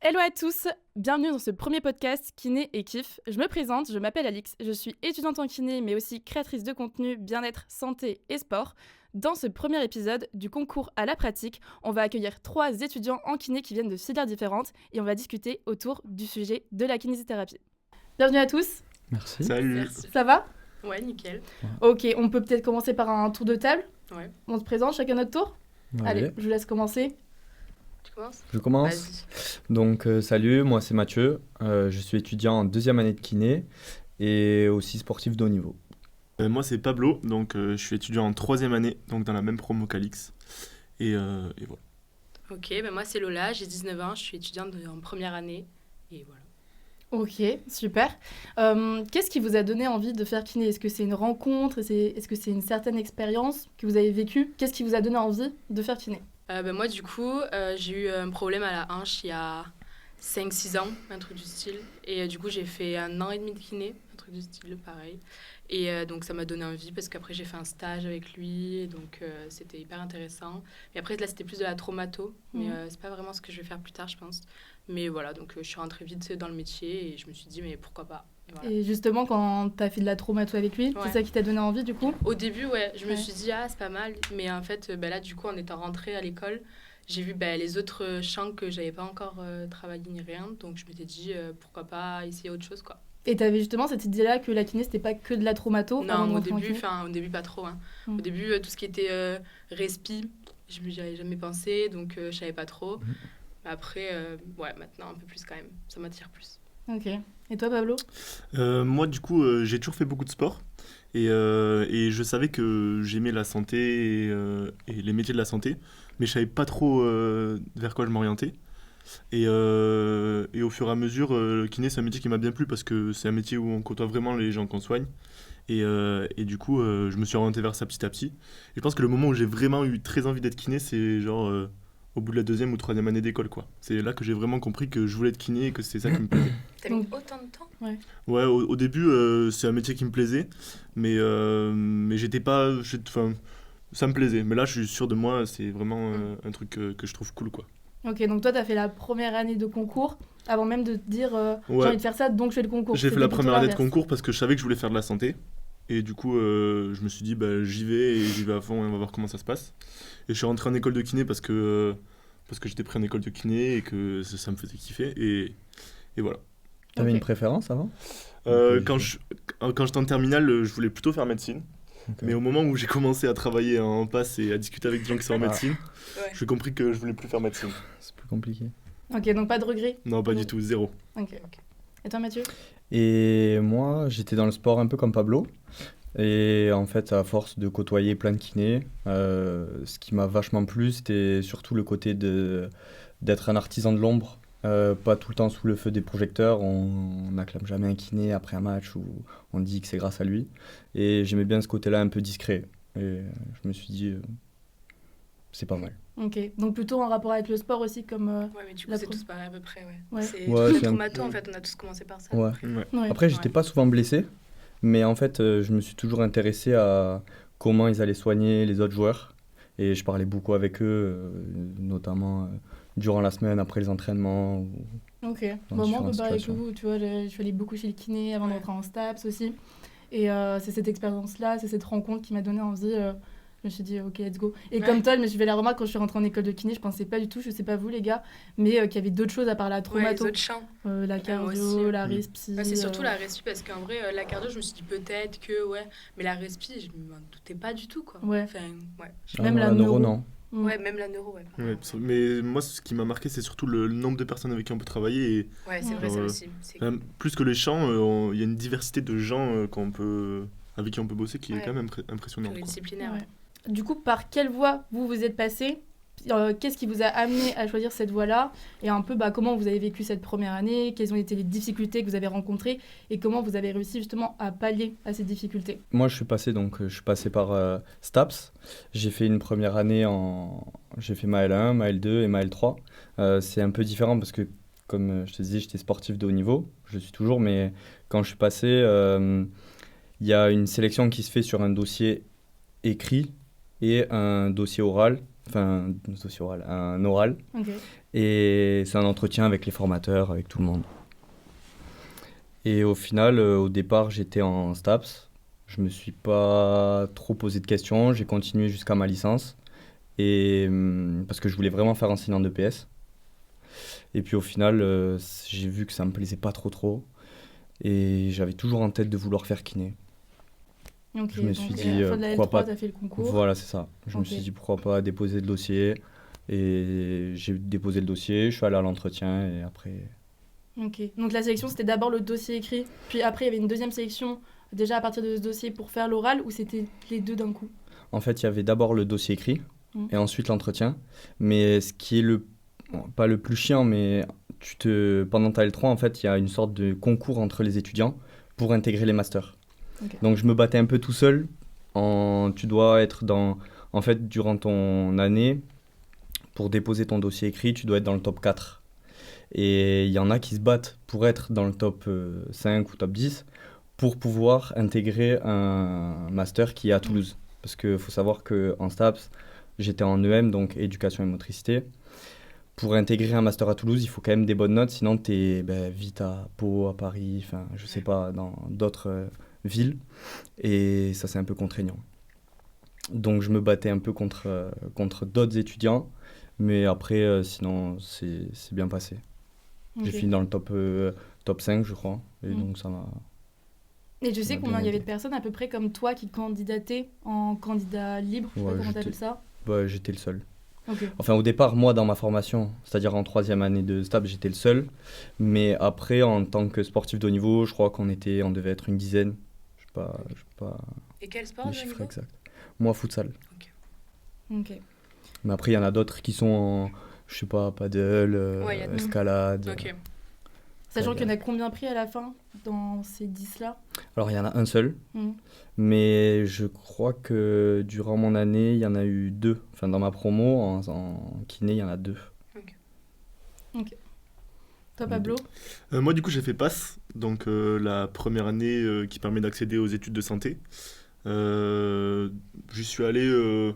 Hello à tous, bienvenue dans ce premier podcast Kiné et Kiff. Je me présente, je m'appelle Alix, je suis étudiante en kiné mais aussi créatrice de contenu bien-être, santé et sport. Dans ce premier épisode du concours à la pratique, on va accueillir 3 étudiants en kiné qui viennent de filières différentes et on va discuter autour du sujet de la kinésithérapie. Bienvenue à tous. Merci. Salut. Merci. Ça va ? Ouais, nickel. Ok, on peut peut-être commencer par un tour de table. Ouais. On se présente chacun notre tour. Allez, je vous laisse commencer. Tu commences ? Je commence. Vas-y. Donc, salut, moi c'est Mathieu. Je suis étudiant en 2e année de kiné et aussi sportif de haut niveau. Moi c'est Pablo, donc je suis étudiant en 3e année, donc dans la même promo qu'Alix. Et voilà. Ok, moi c'est Lola, j'ai 19 ans, je suis étudiante en première année. Et voilà. Ok, super. Qu'est-ce qui vous a donné envie de faire kiné ? Est-ce que c'est une rencontre ? Est-ce que c'est une certaine expérience que vous avez vécue ? Qu'est-ce qui vous a donné envie de faire kiné ? Moi du coup, j'ai eu un problème à la hanche il y a 5-6 ans, un truc du style. Et du coup j'ai fait 1 an et demi de kiné, un truc du style pareil. Et donc ça m'a donné envie parce qu'après j'ai fait un stage avec lui, et donc c'était hyper intéressant. Mais après là c'était plus de la traumato, mais c'est pas vraiment ce que je vais faire plus tard je pense. Mais voilà, donc je suis rentrée vite dans le métier et je me suis dit mais pourquoi pas. Et voilà. Et justement, quand tu as fait de la traumato avec lui, c'est ça qui t'a donné envie du coup ? Au début, ouais, je me suis dit c'est pas mal. Mais en fait, là du coup en étant rentrée à l'école, j'ai vu les autres champs que j'avais pas encore travaillé ni rien. Donc je m'étais dit pourquoi pas essayer autre chose quoi. Et tu avais justement cette idée-là que la kiné, c'était pas que de la traumato ? Non, au début pas trop. Hein. Au début, tout ce qui était respi, je n'y avais jamais pensé, donc je savais pas trop. Mais après, maintenant un peu plus quand même, ça m'attire plus. Ok. Et toi, Pablo ? Moi du coup j'ai toujours fait beaucoup de sport et je savais que j'aimais la santé et les métiers de la santé, mais je savais pas trop vers quoi je m'orientais. Et au fur et à mesure, le kiné c'est un métier qui m'a bien plu parce que c'est un métier où on côtoie vraiment les gens qu'on soigne. Et du coup, je me suis orienté vers ça petit à petit. Et je pense que le moment où j'ai vraiment eu très envie d'être kiné, c'est genre au bout de la 2e ou 3e année d'école, quoi. C'est là que j'ai vraiment compris que je voulais être kiné et que c'est ça qui me plaisait. T'as mis autant de temps ? Ouais, au début, c'est un métier qui me plaisait, mais j'étais pas... ça me plaisait, mais là, je suis sûr de moi, c'est vraiment un truc que je trouve cool, quoi. Ok, donc toi, tu as fait la première année de concours avant même de te dire j'ai envie de faire ça, donc je fais le concours. J'ai fait la première année de concours parce que je savais que je voulais faire de la santé. Et du coup, je me suis dit, j'y vais à fond et on va voir comment ça se passe. Et je suis rentré en école de kiné parce que j'étais pris en école de kiné et que ça me faisait kiffer. Et voilà. T'avais une préférence avant ? Quand j'étais en terminale, je voulais plutôt faire médecine. Okay. Mais au moment où j'ai commencé à travailler en passe et à discuter avec des gens qui sont en médecine, j'ai compris que je voulais plus faire médecine. C'est plus compliqué. Ok, donc pas de regret ? Non, pas du tout, zéro. Ok. Et toi, Mathieu ? Et moi, j'étais dans le sport un peu comme Pablo. Et en fait, à force de côtoyer plein de kinés, ce qui m'a vachement plu, c'était surtout le côté d'être un artisan de l'ombre. Pas tout le temps sous le feu des projecteurs, on n'acclame jamais un kiné après un match où on dit que c'est grâce à lui. Et j'aimais bien ce côté-là un peu discret. Et je me suis dit, c'est pas mal. Ok, donc plutôt en rapport avec le sport aussi comme... Ouais, mais du coup, c'est tous pareil à peu près, ouais. C'est le traumato, en fait, on a tous commencé par ça. Ouais. Après, j'étais pas souvent blessé, mais en fait, je me suis toujours intéressé à comment ils allaient soigner les autres joueurs. Et je parlais beaucoup avec eux, notamment... durant la semaine, après les entraînements. Ok, moi on peut parler avec vous, tu vois, je suis allée beaucoup chez le kiné avant de rentrer en STAPS aussi. Et c'est cette expérience-là, c'est cette rencontre qui m'a donné envie. Je me suis dit, ok, let's go. Et comme toi, je me suis fait la remarque quand je suis rentrée en école de kiné, je pensais pas du tout, je sais pas vous les gars, mais qu'il y avait d'autres choses à part la traumato. Les autres champs. La cardio, la respi. C'est surtout la respi parce qu'en vrai, la cardio, je me suis dit peut-être que, mais la respi, je m'en doutais pas du tout, quoi. Ouais. Enfin, même la neuro, non. Ouais, même la neuro, mais moi, ce qui m'a marqué, c'est surtout le nombre de personnes avec qui on peut travailler. Et, ouais, c'est vrai, ça aussi. Plus que les champs, il y a une diversité de gens avec qui on peut bosser qui est quand même impressionnante. Disciplinaire, Du coup, par quelle voie vous êtes passé ? Qu'est-ce qui vous a amené à choisir cette voie-là ? Et un peu comment vous avez vécu cette première année ? Quelles ont été les difficultés que vous avez rencontrées ? Et comment vous avez réussi justement à pallier à ces difficultés ? Moi, je suis passé par STAPS. J'ai fait une première année j'ai fait ma L1, ma L2 et ma L3. C'est un peu différent parce que, comme je te disais, j'étais sportif de haut niveau. Je le suis toujours, mais quand je suis passé, il y a une sélection qui se fait sur un dossier écrit et un dossier oral. enfin, dossier oral, un oral. Ok. Et c'est un entretien avec les formateurs, avec tout le monde. Et au final, au départ, j'étais en STAPS. Je me suis pas trop posé de questions. J'ai continué jusqu'à ma licence. Et, parce que je voulais vraiment faire enseignant de PS. Et puis au final, j'ai vu que ça me plaisait pas trop. Et j'avais toujours en tête de vouloir faire kiné. Ok, Je me donc suis à dit, la fin de la pourquoi L3, pas. t'as fait le concours. Voilà, c'est ça. Je me Ok. suis dit pourquoi pas déposer le dossier. Et j'ai déposé le dossier, je suis allé à l'entretien et après. Ok. Donc la sélection, c'était d'abord le dossier écrit, puis après, il y avait une deuxième sélection, déjà à partir de ce dossier pour faire l'oral, ou c'était les deux d'un coup? En fait, il y avait d'abord le dossier écrit et ensuite l'entretien. Mais ce qui est pas le plus chiant, mais pendant ta L3, en fait, il y a une sorte de concours entre les étudiants pour intégrer les masters. Ok. Donc je me battais un peu tout seul. Tu dois être en fait, durant ton année, pour déposer ton dossier écrit, tu dois être dans le top 4. Et il y en a qui se battent pour être dans le top 5 ou top 10 pour pouvoir intégrer un master qui est à Toulouse. Parce qu'il faut savoir qu'en STAPS, j'étais en EM, donc éducation et motricité. Pour intégrer un master à Toulouse, il faut quand même des bonnes notes, sinon tu es vite à Pau, à Paris, enfin je sais pas, dans d'autres villes. Et ça, c'est un peu contraignant. Donc je me battais un peu contre d'autres étudiants, mais après, sinon, c'est bien passé. Ok. J'ai fini dans le top 5, je crois, et donc ça m'a... Et tu sais m'a combien bien il y avait aidé. de personnes à peu près comme toi qui candidataient en candidat libre, je sais Ouais, pas comment j'étais- t'appelles ça? j'étais le seul. Ok. Enfin, au départ, moi, dans ma formation, c'est-à-dire en 3e année de STAPS, j'étais le seul. Mais après, en tant que sportif de haut niveau, je crois on devait être une dizaine. Je sais pas Et quel sport les de haut chiffres niveau? exacts. Moi, futsal. Ok. Mais après, il y en a d'autres qui sont en, je sais pas, paddle, Ouais, il y a- escalade. Ok. Sachant Ouais, qu'il y en a combien pris à la fin dans ces 10-là? Alors, il y en a un seul. Mhm. Mais je crois que durant mon année, il y en a eu 2. Enfin, dans ma promo, en kiné, il y en a 2. Toi, Pablo? Moi, du coup, j'ai fait PASS, donc la première année qui permet d'accéder aux études de santé. J'y suis allé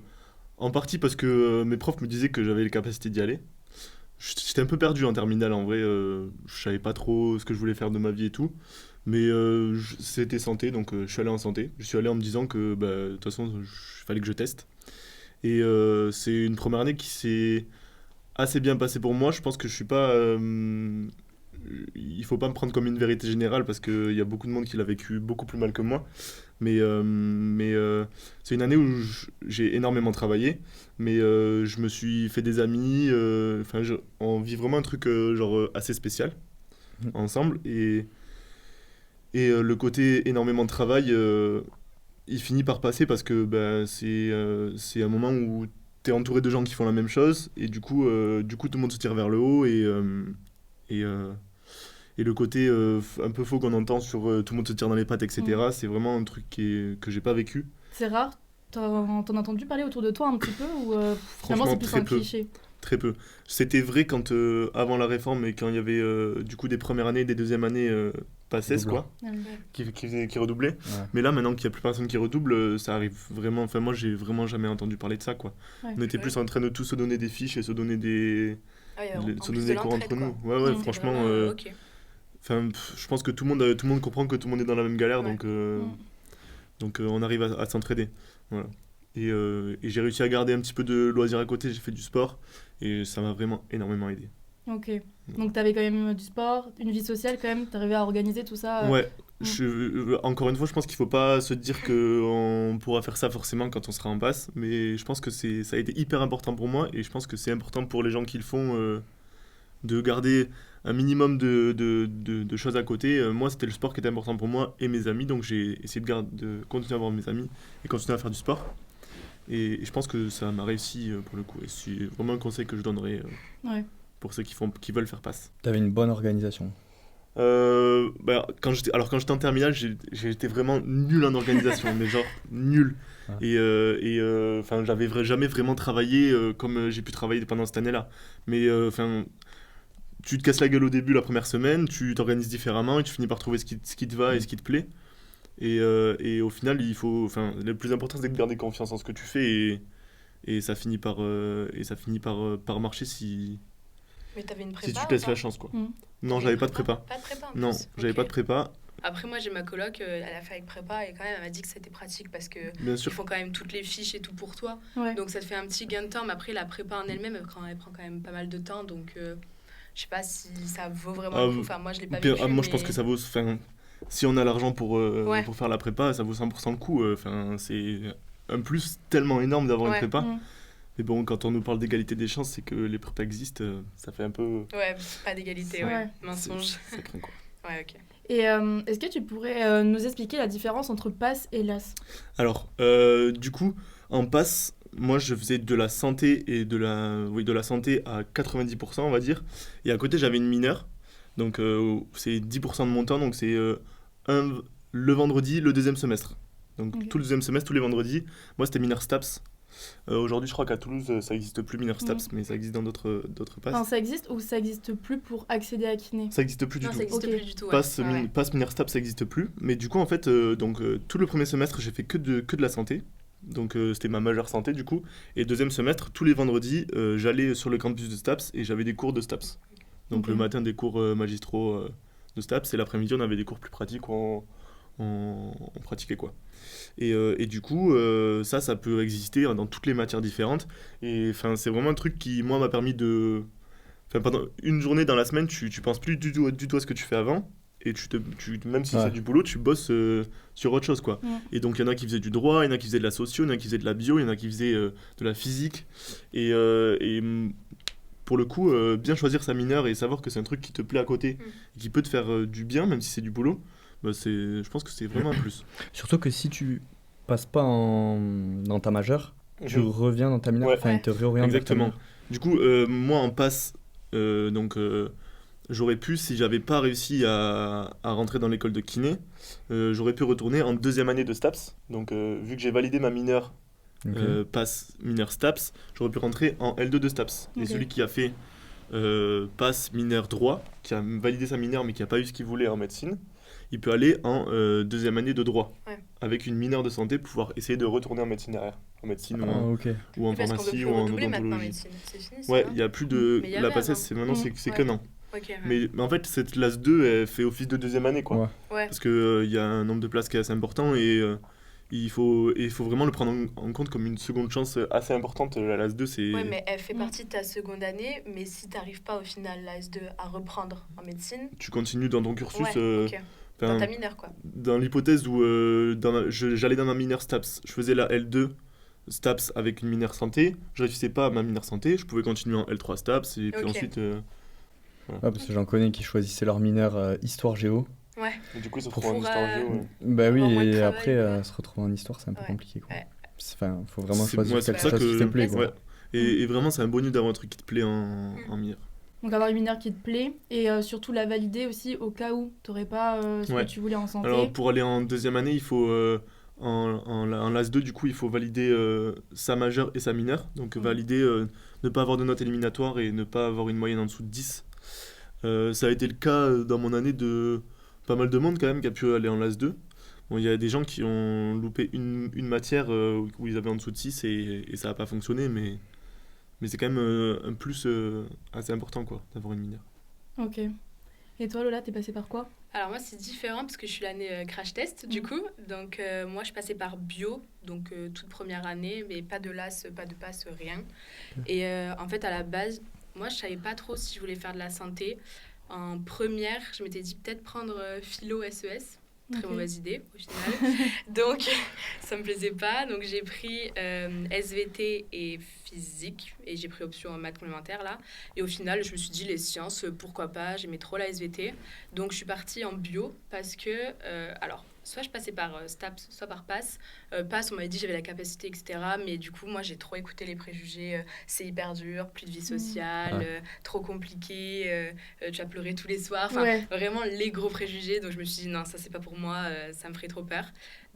en partie parce que mes profs me disaient que j'avais les capacités d'y aller. J'étais un peu perdu en terminale, en vrai. Je savais pas trop ce que je voulais faire de ma vie et tout. Mais c'était santé, donc je suis allé en santé. Je suis allé en me disant que de toute façon, il fallait que je teste. Et c'est une première année qui s'est assez bien passée pour moi. Je pense que je suis pas. Il faut pas me prendre comme une vérité générale parce qu'il y a beaucoup de monde qui l'a vécu beaucoup plus mal que moi. Mais c'est une année où j'ai énormément travaillé. Mais je me suis fait des amis. Enfin, on vit vraiment un truc assez spécial ensemble. Et le côté énormément de travail, il finit par passer parce que c'est un moment où tu es entouré de gens qui font la même chose et du coup tout le monde se tire vers le haut et, euh, et le côté un peu faux qu'on entend sur tout le monde se tire dans les pattes, etc. C'est vraiment un truc que j'ai pas vécu. C'est rare? T'en as entendu parler autour de toi un petit peu ou finalement Franchement, c'est plus très un peu. cliché? Très peu. C'était vrai quand avant la réforme et quand il y avait du coup des premières années, des deuxièmes années PACES Doublant. quoi, qui redoublaient. Ouais. Mais là maintenant qu'il y a plus personne qui redouble, ça arrive vraiment. Enfin moi j'ai vraiment jamais entendu parler de ça quoi. Ouais. On était plus en train de tous se donner des fiches et se donner des se donner des cours entre nous. Ouais Mm. franchement. Ok. Enfin je pense que tout le monde comprend que tout le monde est dans la même galère Ouais. donc on arrive à s'entraider. Voilà. Et j'ai réussi à garder un petit peu de loisirs à côté. J'ai fait du sport et ça m'a vraiment énormément aidé. Ok. Donc t'avais quand même du sport, une vie sociale quand même, t'arrivais à organiser tout ça? Ouais, encore une fois, je pense qu'il faut pas se dire qu'on pourra faire ça forcément quand on sera en passe, mais je pense que ça a été hyper important pour moi et je pense que c'est important pour les gens qui le font de garder un minimum de choses à côté. Moi, c'était le sport qui était important pour moi et mes amis, donc j'ai essayé de continuer à avoir mes amis et continuer à faire du sport. Et je pense que ça m'a réussi pour le coup. Et c'est vraiment un conseil que je donnerais Ouais. pour ceux qui veulent faire passe. T'avais une bonne organisation. Quand j'étais en terminale, j'étais vraiment nul en organisation, mais genre nul. Ah. Et enfin, j'avais jamais vraiment travaillé comme j'ai pu travailler pendant cette année-là. Mais enfin, tu te casses la gueule au début la première semaine, tu t'organises différemment et tu finis par trouver ce qui te va et ce qui te plaît. Et au final, le plus important c'est de garder confiance en ce que tu fais et ça finit par par marcher si Mais t'avais une si prépa tu ou te laisses pas? la chance quoi. Mm. Non, j'avais pas de prépa. Pas de prépa en Non, plus. j'avais Ok. pas de prépa. Après, moi, j'ai ma coloc, elle a fait avec prépa et quand même, elle m'a dit que c'était pratique parce que Bien ils sûr. font quand même toutes les fiches et tout pour toi. Ouais. Donc, ça te fait un petit gain de temps. Mais après, la prépa en elle-même, elle prend quand même pas mal de temps. Donc, je sais pas si ça vaut vraiment Ah, le coup. Enfin, moi, je l'ai pas Pire, vécu. moi je pense mais- que ça vaut. Enfin, si on a l'argent Ouais. pour faire la prépa, ça vaut 100% le coup. Enfin, c'est un plus tellement énorme d'avoir Ouais. une prépa. Mm. Mais bon, quand on nous parle d'égalité des chances, c'est que les prépas existent, ça fait un peu. Ouais, pas d'égalité, ouais. Ouais. Mensonge. Ça craint quoi. Ouais, ok. Et est-ce que tu pourrais nous expliquer la différence entre passe et LAS? Alors, du coup, en passe, moi je faisais de la santé et de la santé à 90%, on va dire. Et à côté, j'avais une mineure. Donc, c'est 10% de mon temps. Donc, c'est le vendredi, le deuxième semestre. Donc, Ok. tout le deuxième semestre, tous les vendredis. Moi, c'était mineur STAPS. Aujourd'hui, je crois qu'à Toulouse, ça n'existe plus, mineur STAPS, mais ça existe dans d'autres passes. Enfin, ça existe ou ça existe plus pour accéder à kiné? Ça n'existe plus du Non, tout. ça existe Ok. plus du tout. Ouais. Passe, Ouais. passe mineur STAPS, ça n'existe plus. Mais du coup, en fait, tout le premier semestre, j'ai fait que de la santé. Donc, c'était ma majeure santé, du coup. Et deuxième semestre, tous les vendredis, j'allais sur le campus de STAPS et j'avais des cours de STAPS. Donc, Ok. le matin, des cours magistraux de STAPS. Et l'après-midi, on avait des cours plus pratiques où on pratiquait quoi. Et du coup, ça peut exister dans toutes les matières différentes. Et enfin, c'est vraiment un truc qui, moi, m'a permis de. Enfin, pendant une journée dans la semaine, tu penses plus du tout à ce que tu fais avant. Et même si Ouais. c'est du boulot, tu bosses sur autre chose, quoi. Ouais. Et donc, il y en a qui faisaient du droit, il y en a qui faisaient de la socio, il y en a qui faisaient de la bio, il y en a qui faisaient de la physique. Pour le coup, bien choisir sa mineure et savoir que c'est un truc qui te plaît à côté, et qui peut te faire du bien, même si c'est du boulot, bah, je pense que c'est vraiment un plus. Surtout que si tu passes pas dans ta majeure, tu Mhm. reviens dans ta mineure, Ouais. enfin, ils te réorientent vers ta Exactement. mineure. Du coup, moi en passe, j'aurais pu, si j'avais pas réussi à rentrer dans l'école de kiné, j'aurais pu retourner en deuxième année de STAPS. Donc, vu que j'ai validé ma mineure, Ok. passe mineure STAPS, j'aurais pu rentrer en L2 de STAPS. Ok. Et celui qui a fait passe mineur droit, qui a validé sa mineure mais qui a pas eu ce qu'il voulait en médecine, il peut aller en deuxième année de droit, Ouais. avec une mineure de santé pour pouvoir essayer de retourner en médecine derrière, en médecine Ah, ok. ou en Oui, parce qu'on peut pharmacie plus ou en redoubler maintenant en odontologie. médecine. C'est fini, ça, Ouais, non il y a plus de Mais il y la avait PACES, avant. c'est maintenant c'est Ouais. qu'un an. Ok, ouais. Mais en fait, cette classe 2, elle fait office de deuxième année, quoi. Ouais. Ouais. Parce qu'il y a un nombre de places qui est assez important et il faut vraiment le prendre en compte comme une seconde chance assez importante. La classe 2, c'est. Ouais, mais elle fait Mm. partie de ta seconde année, mais si t'arrives pas au final, la S2, à reprendre en médecine, Tu continues dans ton cursus. ouais, ok. Dans enfin, ta mineure, quoi. dans l'hypothèse où j'allais dans ma mineure STAPS, je faisais la L2 STAPS avec une mineure santé, je réussissais pas à ma mineure santé, je pouvais continuer en L3 STAPS et puis Ok. ensuite. Ouais, parce que j'en connais qui choisissaient leur mineur histoire-géo. Ouais. Et du coup, ils se Pour- retrouvent en Pour, histoire géo. Ouais. Bah oui, Avoir moins de et travail, après, ouais. se retrouver en histoire, c'est un peu Ouais. compliqué, quoi. Ouais. Enfin, faut vraiment C'est- choisir ouais, c'est quelque pour ça chose qui te plaît, quoi. ouais. Et vraiment, c'est un bonus d'avoir un truc qui te plaît en mineure. Donc avoir une mineure qui te plaît et surtout la valider aussi au cas où t'aurais pas ce Ouais. que tu voulais en santé. Alors, pour aller en deuxième année, il faut. En LAS 2, du coup, il faut valider sa majeure et sa mineure. Donc, valider, ne pas avoir de notes éliminatoires et ne pas avoir une moyenne en dessous de 10. Ça a été le cas dans mon année de pas mal de monde, quand même, qui a pu aller en LAS 2. Bon, il y a des gens qui ont loupé une matière où ils avaient en dessous de 6 et ça n'a pas fonctionné, mais c'est quand même un plus assez important, quoi, d'avoir une mineure. Ok. Et toi Lola, t'es passée par quoi? Alors moi c'est différent parce que je suis l'année crash test du coup. Donc moi je passais par bio, donc toute première année, mais pas de LAS, pas de passe, rien. Et en fait à la base, moi je savais pas trop si je voulais faire de la santé. En première, je m'étais dit peut-être prendre philo SES. Très Ok. mauvaise idée au final. Donc ça me plaisait pas. Donc j'ai pris SVT et physique et j'ai pris option en maths complémentaire là. Et au final je me suis dit les sciences, pourquoi pas, j'aimais trop la SVT. Donc je suis partie en bio parce que alors soit je passais par STAPS, soit par PASS. PASS on m'avait dit j'avais la capacité etc. Mais du coup moi j'ai trop écouté les préjugés. C'est hyper dur, plus de vie sociale, Ouais. trop compliqué, tu vas pleurer tous les soirs. Enfin, Ouais. vraiment les gros préjugés. Donc je me suis dit non ça c'est pas pour moi, ça me ferait trop peur.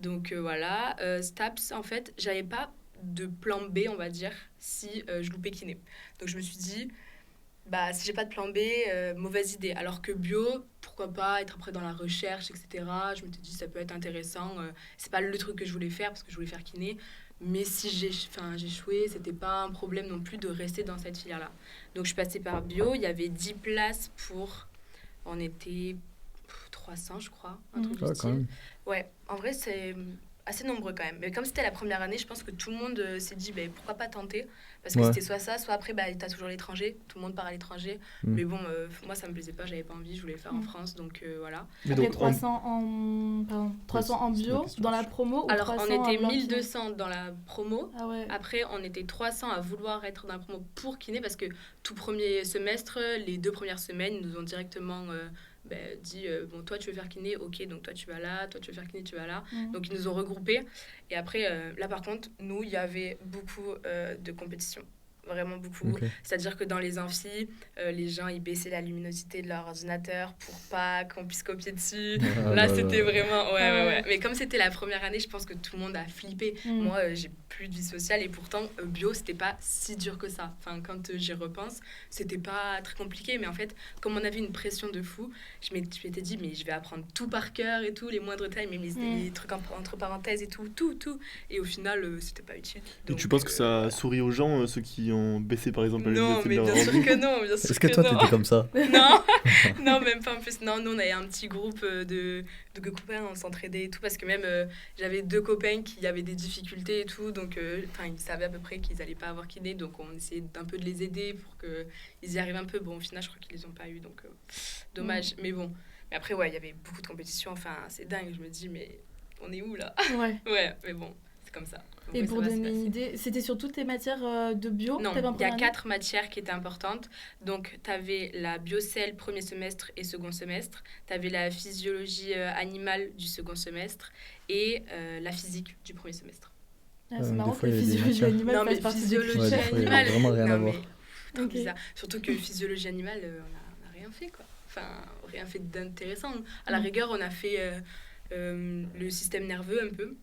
Donc voilà, STAPS en fait j'avais pas de plan B on va dire si je loupais kiné. Donc je me suis dit bah si j'ai pas de plan B, mauvaise idée. Alors que bio, pourquoi pas être après dans la recherche etc. Je m'étais dit ça peut être intéressant. C'est pas le truc que je voulais faire parce que je voulais faire kiné. Mais si j'échouais, c'était pas un problème non plus de rester dans cette filière-là. Donc je suis passée par bio, il y avait 10 places on était 300 je crois, un truc du quand style. même. Ouais, en vrai c'est assez nombreux quand même. Mais comme c'était la première année, je pense que tout le monde s'est dit pourquoi pas tenter, parce que c'était soit ça, soit après t'as toujours l'étranger, tout le monde part à l'étranger. Mais bon, moi ça me plaisait pas, j'avais pas envie, je voulais le faire en France, donc voilà. Mais Après donc, 300 en c'est ma bio question. dans la promo ou Alors 300 on était à vouloir kiné 1200 dans la promo. Ah ouais. Après, on était 300 à vouloir être dans la promo pour kiné parce que tout premier semestre, les 2 premières semaines, ils nous ont directement dit bon, toi tu veux faire kiné, ok, donc toi tu vas là, toi tu veux faire kiné, tu vas là. Donc ils nous ont regroupés. Et après, là par contre, nous, il y avait beaucoup de compétition. Vraiment beaucoup. Ok. C'est-à-dire que dans les amphis, les gens ils baissaient la luminosité de leur ordinateur pour pas qu'on puisse copier dessus. Là, c'était vraiment. Ouais. Mais comme c'était la première année, je pense que tout le monde a flippé. Moi, j'ai plus de vie sociale et pourtant, bio, c'était pas si dur que ça. Enfin, quand j'y repense, c'était pas très compliqué. Mais en fait, comme on avait une pression de fou, je m'étais dit, mais je vais apprendre tout par cœur et tout, les moindres détails, même les trucs entre parenthèses et tout. Et au final, c'était pas utile. Et Donc, tu penses que ça sourit aux gens, ceux qui ont baissé par exemple la non, luminosité mais de leur bien sûr ordi? que non, bien sûr Est-ce que que toi, non. t'étais comme ça? Non, même pas en plus. Non, nous, on avait un petit groupe de copains, on s'entraidait et tout, parce que même j'avais 2 copains qui avaient des difficultés et tout, donc ils savaient à peu près qu'ils allaient pas avoir kiné, donc on essayait d'un peu de les aider pour qu'ils y arrivent un peu. Bon, au final, je crois qu'ils les ont pas eu, donc dommage. Mais bon, mais après, ouais, il y avait beaucoup de compétitions, enfin, c'est dingue, je me dis, mais on est où là? Ouais. Ouais, mais bon, c'est comme ça. Donc, Et ouais, pour ça va se donner une passer. idée, c'était sur toutes les matières de bio? Non, t'avais en il y a première année 4 matières qui étaient importantes. Donc, tu avais la biocell premier semestre et second semestre. Tu avais la physiologie animale du second semestre et la physique du premier semestre. Ah, c'est des marrant fois, que il y a des physiologie matières. animale Non, mais fasse partie des physiologie Ouais, des fois, il y a animale. vraiment rien à Non, mais voir. trop Ok. bizarre. Surtout que physiologie animale, on n'a rien fait, quoi. Enfin, rien fait d'intéressant. À la rigueur, on a fait le système nerveux un peu.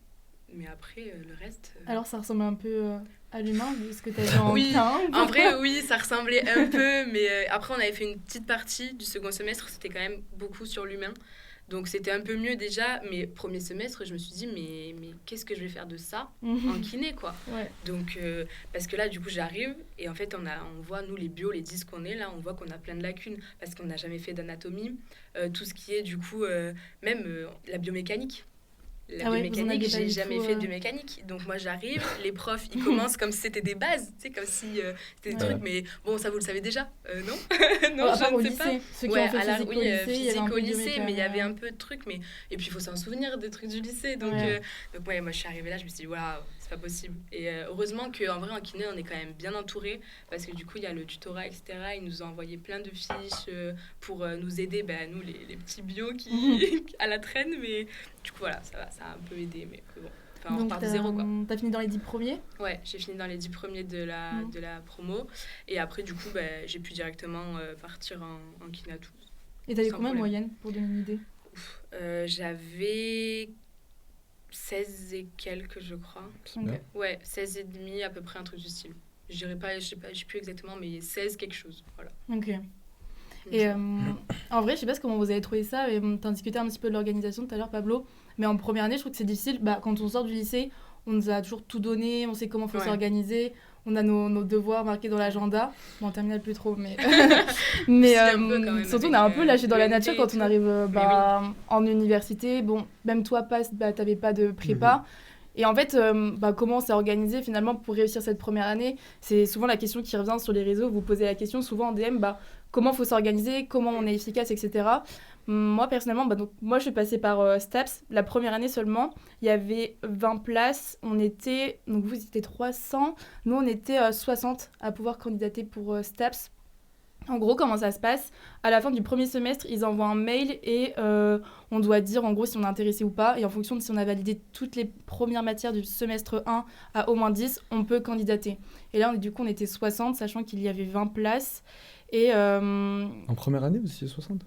Mais après, le reste... Alors ça ressemble un peu à l'humain, vu ce que t'as vu en Oui, quinte. en vrai, oui, ça ressemblait un peu, mais après, on avait fait une petite partie du second semestre, c'était quand même beaucoup sur l'humain. Donc, c'était un peu mieux déjà, mais premier semestre, je me suis dit, mais qu'est-ce que je vais faire de ça en kiné, quoi. Ouais. Donc, parce que là, du coup, j'arrive, et en fait, on voit, nous, les bios, les 10 qu'on est, là, on voit qu'on a plein de lacunes, parce qu'on n'a jamais fait d'anatomie, tout ce qui est, du coup, même la biomécanique. La Ah ouais, vous en biomécanique, aviez pas j'ai du jamais tout, fait de biomécanique. Donc moi j'arrive, les profs ils commencent comme si c'était des bases, tu sais, comme si c'était des Ouais. trucs, mais bon, ça vous le savez déjà, non? Non, À part au je ne sais pas. lycée, ceux qui Ouais, ont fait physique au lycée, il y avait un physique peu au de lycée, mais il y avait biomécanique. un peu de trucs, mais et puis il faut s'en souvenir des trucs du lycée. Donc Ouais. ouais, moi je suis arrivée là, je me suis dit waouh, c'est pas possible. Et heureusement qu'en vrai en kiné on est quand même bien entouré, parce que du coup il y a le tutorat, etc. Ils nous ont envoyé plein de fiches pour nous aider, nous les petits bios qui à la traîne, mais du coup voilà, ça a un peu aidé, mais bon. Enfin, on Donc repart de zéro, quoi. t'as fini dans les 10 premiers? Ouais, j'ai fini dans les 10 premiers de la promo. Et après, du coup, j'ai pu directement partir en kiné à Toulouse. Et t'avais Sans combien de problème. moyenne, pour donner une idée? J'avais 16 et quelques, je crois. C'est Ok. bien. Ouais, 16 et demi, à peu près, un truc du style. Je dirais pas, je sais plus exactement, mais 16 quelque chose. Voilà. Ok. Donc, Et ça. en vrai, je sais pas comment vous avez trouvé ça, mais t'as discuté un petit peu de l'organisation tout à l'heure, Pablo. Mais en première année, je trouve que c'est difficile. Quand on sort du lycée, on nous a toujours tout donné, on sait comment faut Ouais. s'organiser, on a nos devoirs marqués dans l'agenda. Bon, en terminale, plus trop, mais. Si, un peu, quand même, surtout, on avec, est un peu lâché dans la l'UMD nature et quand on tout. arrive Mais en université. Bon, même toi, t'avais pas de prépa. Et en fait, comment on s'est organisé finalement pour réussir cette première année? C'est souvent la question qui revient sur les réseaux. Vous posez la question souvent en DM, comment il faut s'organiser, comment on est efficace, etc. Moi, personnellement, moi, je suis passée par STAPS. La première année seulement, il y avait 20 places. Donc vous étiez 300. Nous, on était 60 à pouvoir candidater pour STAPS. En gros, comment ça se passe? À la fin du premier semestre, ils envoient un mail et on doit dire en gros si on est intéressé ou pas. Et en fonction de si on a validé toutes les premières matières du semestre 1 à au moins 10, on peut candidater. Et là, on était 60, sachant qu'il y avait 20 places. Et En première année, vous étiez 60?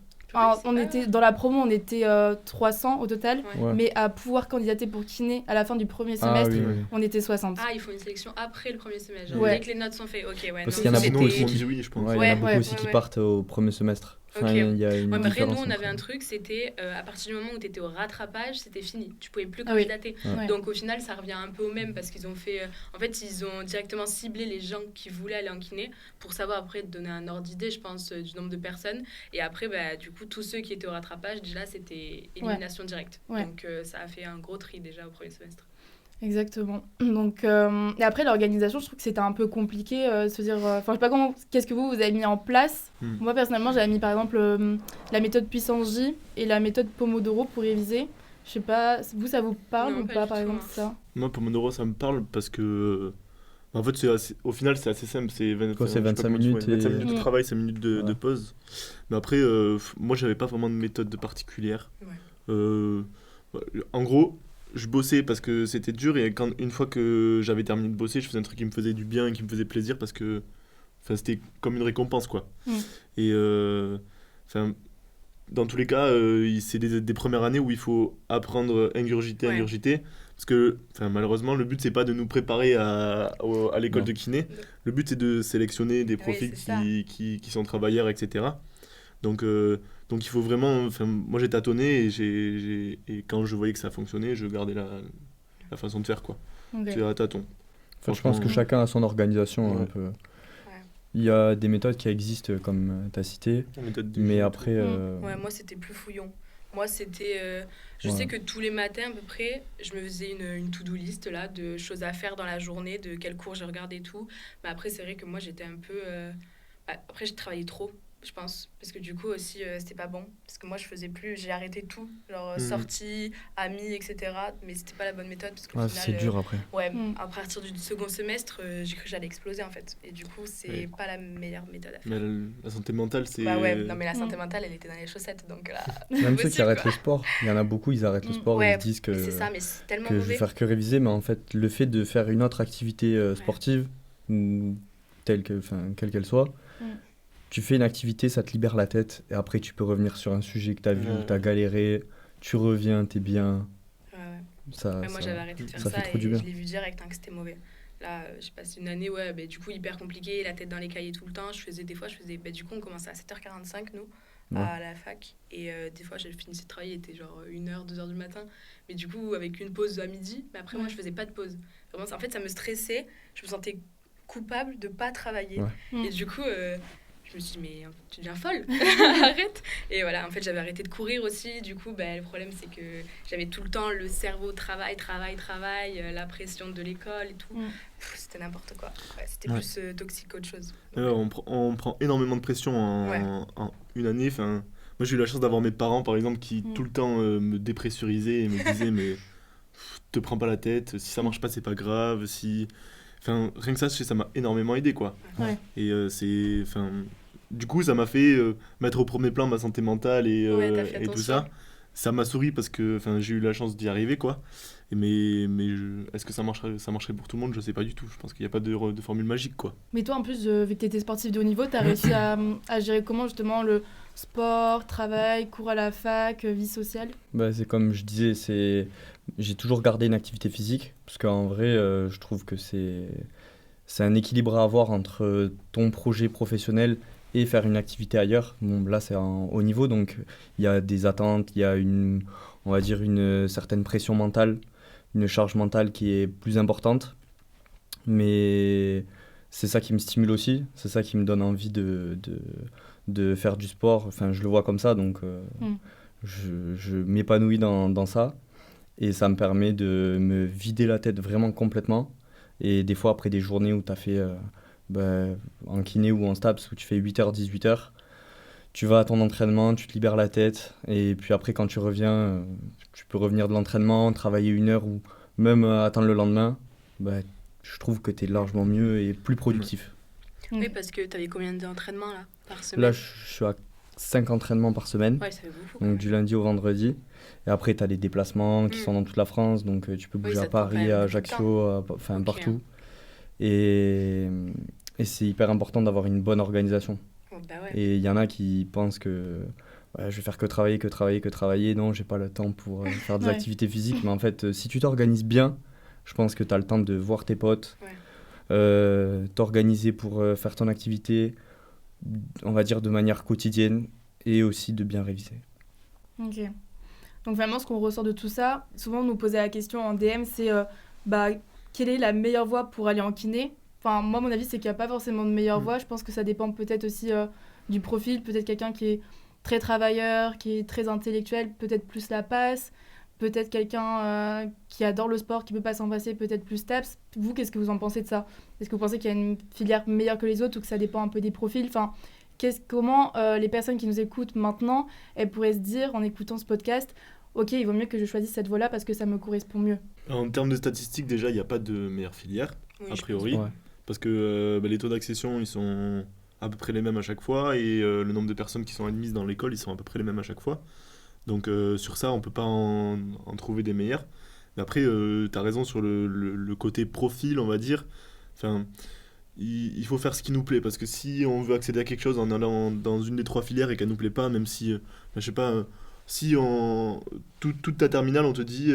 dans la promo, on était 300 au total. Ouais. Ouais. Mais à pouvoir candidater pour kiné à la fin du premier Ah semestre, oui, oui. on était 60. Ah, il faut une sélection après le premier semestre. Ouais. Dès que les notes sont faites. Ok, ouais. Parce non, qu'il y en a Sinon, beaucoup ils aussi m'ont qui- dit oui, je pense. Ouais, il y en a Ouais, beaucoup ouais, aussi qui partent au premier semestre. Enfin, Ok. il y a Ouais, une mais après, nous, différence on entre- avait un truc, c'était à partir du moment où tu étais au rattrapage, c'était fini. Tu pouvais plus Ah oui. candidater. Ouais. Donc, au final, ça revient un peu au même parce qu'ils ont fait. En fait, ils ont directement ciblé les gens qui voulaient aller en kiné pour savoir après te donner un ordre d'idée, je pense, du nombre de personnes. Et après, bah, du coup, tous ceux qui étaient au rattrapage, déjà, c'était élimination directe. Ouais. Donc, ça a fait un gros tri déjà au premier semestre. Exactement. Donc, et après, l'organisation, je trouve que c'était un peu compliqué de se dire. Enfin, je sais pas comment. Qu'est-ce que vous avez mis en place? Moi, personnellement, j'avais mis par exemple la méthode puissance J et la méthode Pomodoro pour réviser. Je sais pas, vous, ça vous parle Non, ou pas pas, du par tout, exemple, hein. ça? Moi, Pomodoro, ça me parle parce que. En fait, au final, c'est assez simple. C'est Quoi, c'est je sais pas 25 comment tu vois, minutes 25 et- minutes de Mm. travail, 5 minutes de Voilà. pause. Mais après, moi, j'avais pas vraiment de méthode particulière. Ouais. En gros, je bossais parce que c'était dur et une fois que j'avais terminé de bosser, je faisais un truc qui me faisait du bien et qui me faisait plaisir parce que c'était comme une récompense, quoi. Mm. Et enfin, dans tous les cas, c'est des premières années où il faut apprendre à ingurgiter, Ouais. ingurgiter. Parce que malheureusement, le but, c'est pas de nous préparer à l'école Non. de kiné. Le but, c'est de sélectionner des profils c'est ça. qui sont travailleurs, etc. Donc il faut vraiment. Moi, j'ai tâtonné et quand je voyais que ça fonctionnait, je gardais la façon de faire, quoi. Ok. C'est à tâtons. Enfin, je pense que Franchement, chacun a son organisation un Ouais. peu. Il y a des méthodes qui existent, comme tu as cité, la méthode du mais jeu et après. Ouais, moi c'était plus fouillon. Moi c'était. Je Ouais. sais que tous les matins à peu près, je me faisais une to-do list là, de choses à faire dans la journée, de quels cours je regardais et tout. Mais après, c'est vrai que moi j'étais un peu. Après, j'ai travaillé trop, je pense. Parce que du coup aussi, c'était pas bon. Parce que moi je faisais plus. J'ai arrêté tout. Genre Mhm. sortie, amis, etc. Mais c'était pas la bonne méthode. Parce qu'au Ouais, final, c'est dur après. Ouais, Mm. à partir du second semestre, j'ai cru que j'allais exploser en fait. Et du coup, c'est Ouais. pas la meilleure méthode à faire. Mais la santé mentale, c'est. Bah ouais, non mais la santé Mm. mentale, elle était dans les chaussettes, donc là... Même ceux qui impossible, arrêtent quoi. le sport, il y en a beaucoup, ils arrêtent le sport, Ouais, ils se disent que, mais c'est ça, mais c'est tellement que je vais mauvais. faire que réviser, mais en fait, le fait de faire une autre activité sportive, quelle qu'elle soit, Mm. tu fais une activité, ça te libère la tête, et après tu peux revenir sur un sujet que tu as vu, Ouais. tu as galéré, tu reviens, t'es bien. Ouais, ouais. Ça, Ouais, moi, ça- j'avais arrêté de faire ça ça, fait trop et du bien. je l'ai vu direct hein, que c'était mauvais. Là, j'ai passé une année, ouais, bah, du coup, hyper compliquée, la tête dans les cahiers tout le temps. Des fois, bah, du coup, on commençait à 7h45, nous, Ouais. à la fac. Et des fois, j'ai fini de travailler, il était genre 1h, 2h du matin. Mais du coup, avec une pause à midi, mais après, moi, je faisais pas de pause. Vraiment, en fait, ça me stressait. Je me sentais coupable de pas travailler. Ouais. Et du coup, je me suis dit, mais tu deviens folle, arrête. Et voilà, en fait, j'avais arrêté de courir aussi. Du coup, le problème, c'est que j'avais tout le temps le cerveau travail, la pression de l'école et tout. Mm. C'était n'importe quoi. Ouais, c'était Ouais. plus toxique qu'autre chose. On prend énormément de pression Ouais. en une année. Moi, j'ai eu la chance d'avoir mes parents, par exemple, qui Mm. tout le temps me dépressurisaient et me disaient mais te prends pas la tête, si ça marche pas, c'est pas grave. Rien que ça m'a énormément aidé, quoi. Ouais. Et du coup, ça m'a fait mettre au premier plan ma santé mentale et, Ouais, t'as fait et tout attention. ça. Ça m'a souri parce que j'ai eu la chance d'y arriver, quoi. Est-ce que ça marcherait pour tout le monde? Je sais pas du tout. Je pense qu'il n'y a pas de formule magique, quoi. Mais toi, en plus, vu que tu étais sportif de haut niveau, tu as réussi à gérer comment justement le sport, travail, cours à la fac, vie sociale? Bah, c'est comme je disais, j'ai toujours gardé une activité physique, parce qu'en vrai, je trouve que c'est un équilibre à avoir entre ton projet professionnel et faire une activité ailleurs. Bon, là, c'est en haut niveau, donc il y a des attentes, il y a on va dire une certaine pression mentale, une charge mentale qui est plus importante. Mais c'est ça qui me stimule aussi, c'est ça qui me donne envie de faire du sport. Enfin, je le vois comme ça, donc je m'épanouis dans ça. Et ça me permet de me vider la tête vraiment complètement. Et des fois, après des journées où tu as fait en kiné ou en STAPS, où tu fais 8h, 18h, tu vas à ton entraînement, tu te libères la tête. Et puis après, quand tu reviens, tu peux revenir de l'entraînement, travailler 1 heure ou même attendre le lendemain. Je trouve que tu es largement mieux et plus productif. Oui, parce que t'avais combien d'entraînements là, par semaine? Là, je suis à 5 entraînements par semaine. Ouais, ça fait beaucoup. Donc du lundi au vendredi. Et après, tu as les déplacements qui Mm. sont dans toute la France. Donc tu peux Oui, bouger ça à te prend quand Paris, même à beaucoup de Ajaccio, Ok. partout. Et c'est hyper important d'avoir une bonne organisation. Oh, bah ouais. Et il y en a qui pensent que je vais faire que travailler. Non, j'ai pas le temps pour faire des Ouais. activités physiques. Mais en fait, si tu t'organises bien, je pense que tu as le temps de voir tes potes, t'organiser pour faire ton activité, on va dire de manière quotidienne. et aussi de bien réviser. Ok. Donc vraiment, ce qu'on ressort de tout ça, souvent on nous posait la question en DM, c'est quelle est la meilleure voie pour aller en kiné ? Enfin, moi, mon avis, c'est qu'il n'y a pas forcément de meilleure voie. Je pense que ça dépend peut-être aussi du profil. Peut-être quelqu'un qui est très travailleur, qui est très intellectuel, peut-être plus la passe. Peut-être quelqu'un qui adore le sport, qui ne peut pas s'en passer, peut-être plus STAPS. Vous, qu'est-ce que vous en pensez de ça ? Est-ce que vous pensez qu'il y a une filière meilleure que les autres ou que ça dépend un peu des profils ? Enfin, comment les personnes qui nous écoutent maintenant, elles pourraient se dire, en écoutant ce podcast, ok, il vaut mieux que je choisisse cette voie-là parce que ça me correspond mieux. En termes de statistiques, déjà, il n'y a pas de meilleure filière, Oui, a je priori. Ouais. Parce que les taux d'accession, ils sont à peu près les mêmes à chaque fois. Et le nombre de personnes qui sont admises dans l'école, ils sont à peu près les mêmes à chaque fois. Donc sur ça, on peut pas en trouver des meilleurs. Mais après, tu as raison sur le côté profil, on va dire. Enfin, il faut faire ce qui nous plaît. Parce que si on veut accéder à quelque chose en allant dans une des 3 filières et qu'elle nous plaît pas, même si, je sais pas, si toute ta terminale, on te dit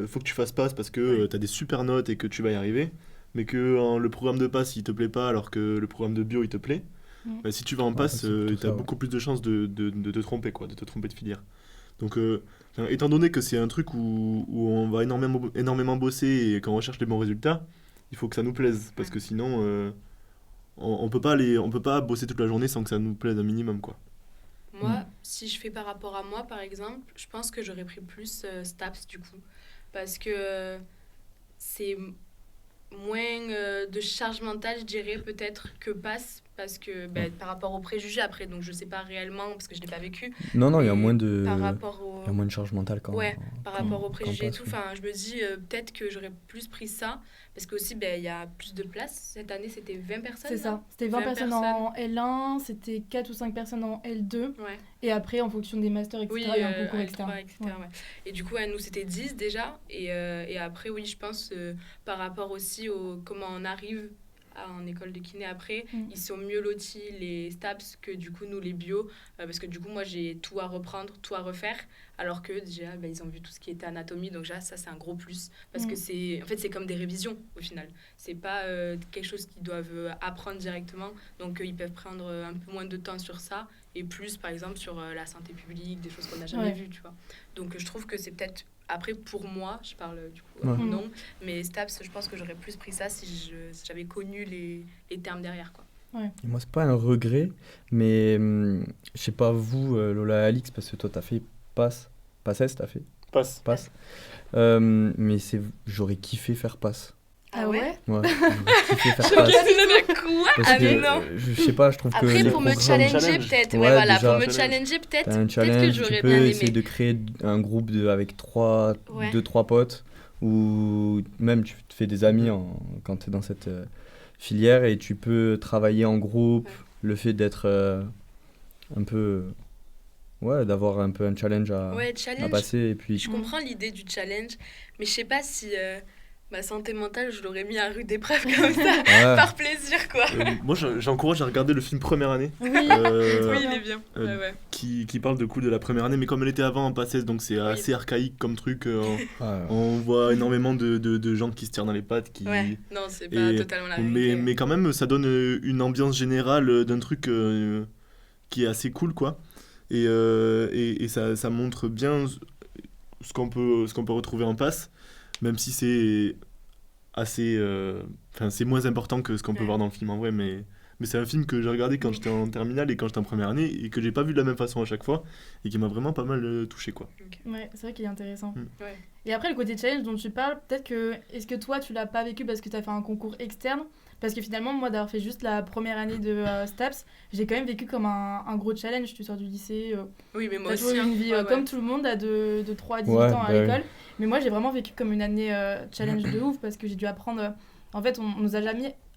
faut que tu fasses passe parce que tu as des super notes et que tu vas y arriver, mais que le programme de passe, il te plaît pas alors que le programme de bio, il te plaît, bah, si tu vas en passe, tu as beaucoup plus de chances de te tromper, quoi, de te tromper de filière. Donc, étant donné que c'est un truc où on va énormément bosser et qu'on recherche les bons résultats, il faut que ça nous plaise, parce que sinon, on peut pas bosser toute la journée sans que ça nous plaise un minimum, quoi. Moi, si je fais par rapport à moi, par exemple, je pense que j'aurais pris plus STAPS, du coup. Parce que c'est moins de charge mentale, je dirais, peut-être, que PASS. Parce que par rapport aux préjugés, après, donc je sais pas réellement, parce que je l'ai pas vécu. Non, il y a moins de... Par rapport Il y a moins de charge mentale quand... Ouais, par rapport aux préjugés et passe, tout, enfin, je me dis peut-être que j'aurais plus pris ça, parce que aussi, il y a plus de place. Cette année, c'était 20 personnes. C'est ça, c'était 20 personnes en L1, c'était 4 ou 5 personnes en L2, Ouais. et après, en fonction des masters, etc., il y a un concours externe. etc. Ouais. Et du coup, nous, c'était 10 déjà, et après, oui, je pense, par rapport aussi au comment on arrive en école de kiné après, ils sont mieux lotis les STAPS que du coup nous les bio, parce que du coup moi j'ai tout à reprendre, tout à refaire, alors que déjà ils ont vu tout ce qui était anatomie, donc déjà ça c'est un gros plus, parce que c'est comme des révisions au final, c'est pas quelque chose qu'ils doivent apprendre directement, donc ils peuvent prendre un peu moins de temps sur ça, et plus par exemple sur la santé publique, des choses qu'on n'a jamais vues, tu vois. Donc je trouve que c'est peut-être, après pour moi, je parle du coup non, mais STAPS, je pense que j'aurais plus pris ça si j'avais connu les termes derrière, quoi. Ouais. Et moi c'est pas un regret, mais je sais pas vous Lola et Alix, parce que toi t'as fait PASS, t'as fait PASS. Mais j'aurais kiffé faire PASS. Ah ouais? Ouais, j'aurais kiffé faire PASS. Ah mais non. Je sais pas, je trouve que après pour me challenger peut-être, ouais, voilà, déjà, pour me challenger peut-être que j'aurais tu peux bien aimé. essayer de créer un groupe avec 2-3 potes, ou même tu te fais des amis quand tu es dans cette filière, et tu peux travailler en groupe, le fait d'être un peu... Ouais, d'avoir un peu un challenge à passer. Et puis... Je comprends l'idée du challenge, mais je sais pas si ma santé mentale, je l'aurais mis à rude épreuve comme ça, par plaisir, quoi. Moi, j'encourage à regarder le film Première année. Oui, il est bien. Qui parle de la première année, mais comme elle était avant en PASSES, donc c'est assez archaïque comme truc. On voit énormément de gens qui se tirent dans les pattes. Ouais, non, c'est pas totalement la vérité. Mais quand même, ça donne une ambiance générale d'un truc qui est assez cool, quoi. Et ça montre bien ce qu'on peut retrouver en PASS, même si c'est assez c'est moins important que ce qu'on peut voir dans le film en vrai, mais c'est un film que j'ai regardé quand j'étais en terminale et quand j'étais en première année, et que j'ai pas vu de la même façon à chaque fois, et qui m'a vraiment pas mal touché, quoi. Ouais, c'est vrai qu'il est intéressant. Ouais. Et après le côté challenge dont tu parles, peut-être que est-ce que toi tu l'as pas vécu parce que tu as fait un concours externe? Parce que finalement, moi, d'avoir fait juste la première année de STAPS, j'ai quand même vécu comme un gros challenge. Tu sors du lycée, oui, mais moi t'as aussi, une vie comme tout le monde, de 3 à 18 ans à l'école. Mais moi, j'ai vraiment vécu comme une année challenge de ouf, parce que j'ai dû apprendre... En fait,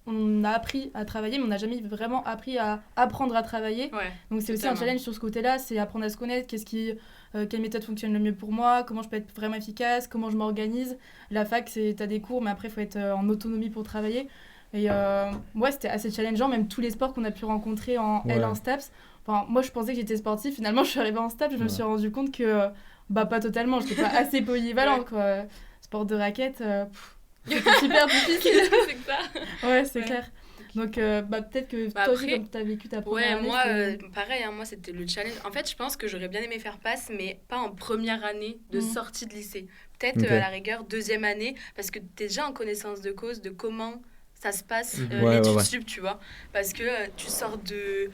on a appris à travailler, mais on n'a jamais vraiment appris à apprendre à travailler. Ouais, donc c'est aussi un challenge sur ce côté-là, c'est apprendre à se connaître, quelle méthode fonctionne le mieux pour moi, comment je peux être vraiment efficace, comment je m'organise. La fac, t'as des cours, mais après, il faut être en autonomie pour travailler. Et c'était assez challengeant, même tous les sports qu'on a pu rencontrer en L1 STAPS. Enfin, moi, je pensais que j'étais sportive. Finalement, je suis arrivée en STAPS, je me suis rendu compte que pas totalement. Je n'étais pas assez polyvalente, quoi. Sport de raquette, c'était super difficile. C'est ça. Ouais, c'est clair. Donc, peut-être que toi aussi, après, comme tu as vécu ta première Ouais, année, moi, c'est- pareil, hein, moi c'était le challenge. En fait, je pense que j'aurais bien aimé faire passe, mais pas en première année de Mhm. sortie de lycée. Peut-être Ok. à la rigueur, deuxième année, parce que t'es déjà en connaissance de cause de comment ça se passe Mhm. Ouais, l'étude ouais. sup, tu vois. Parce que tu sors de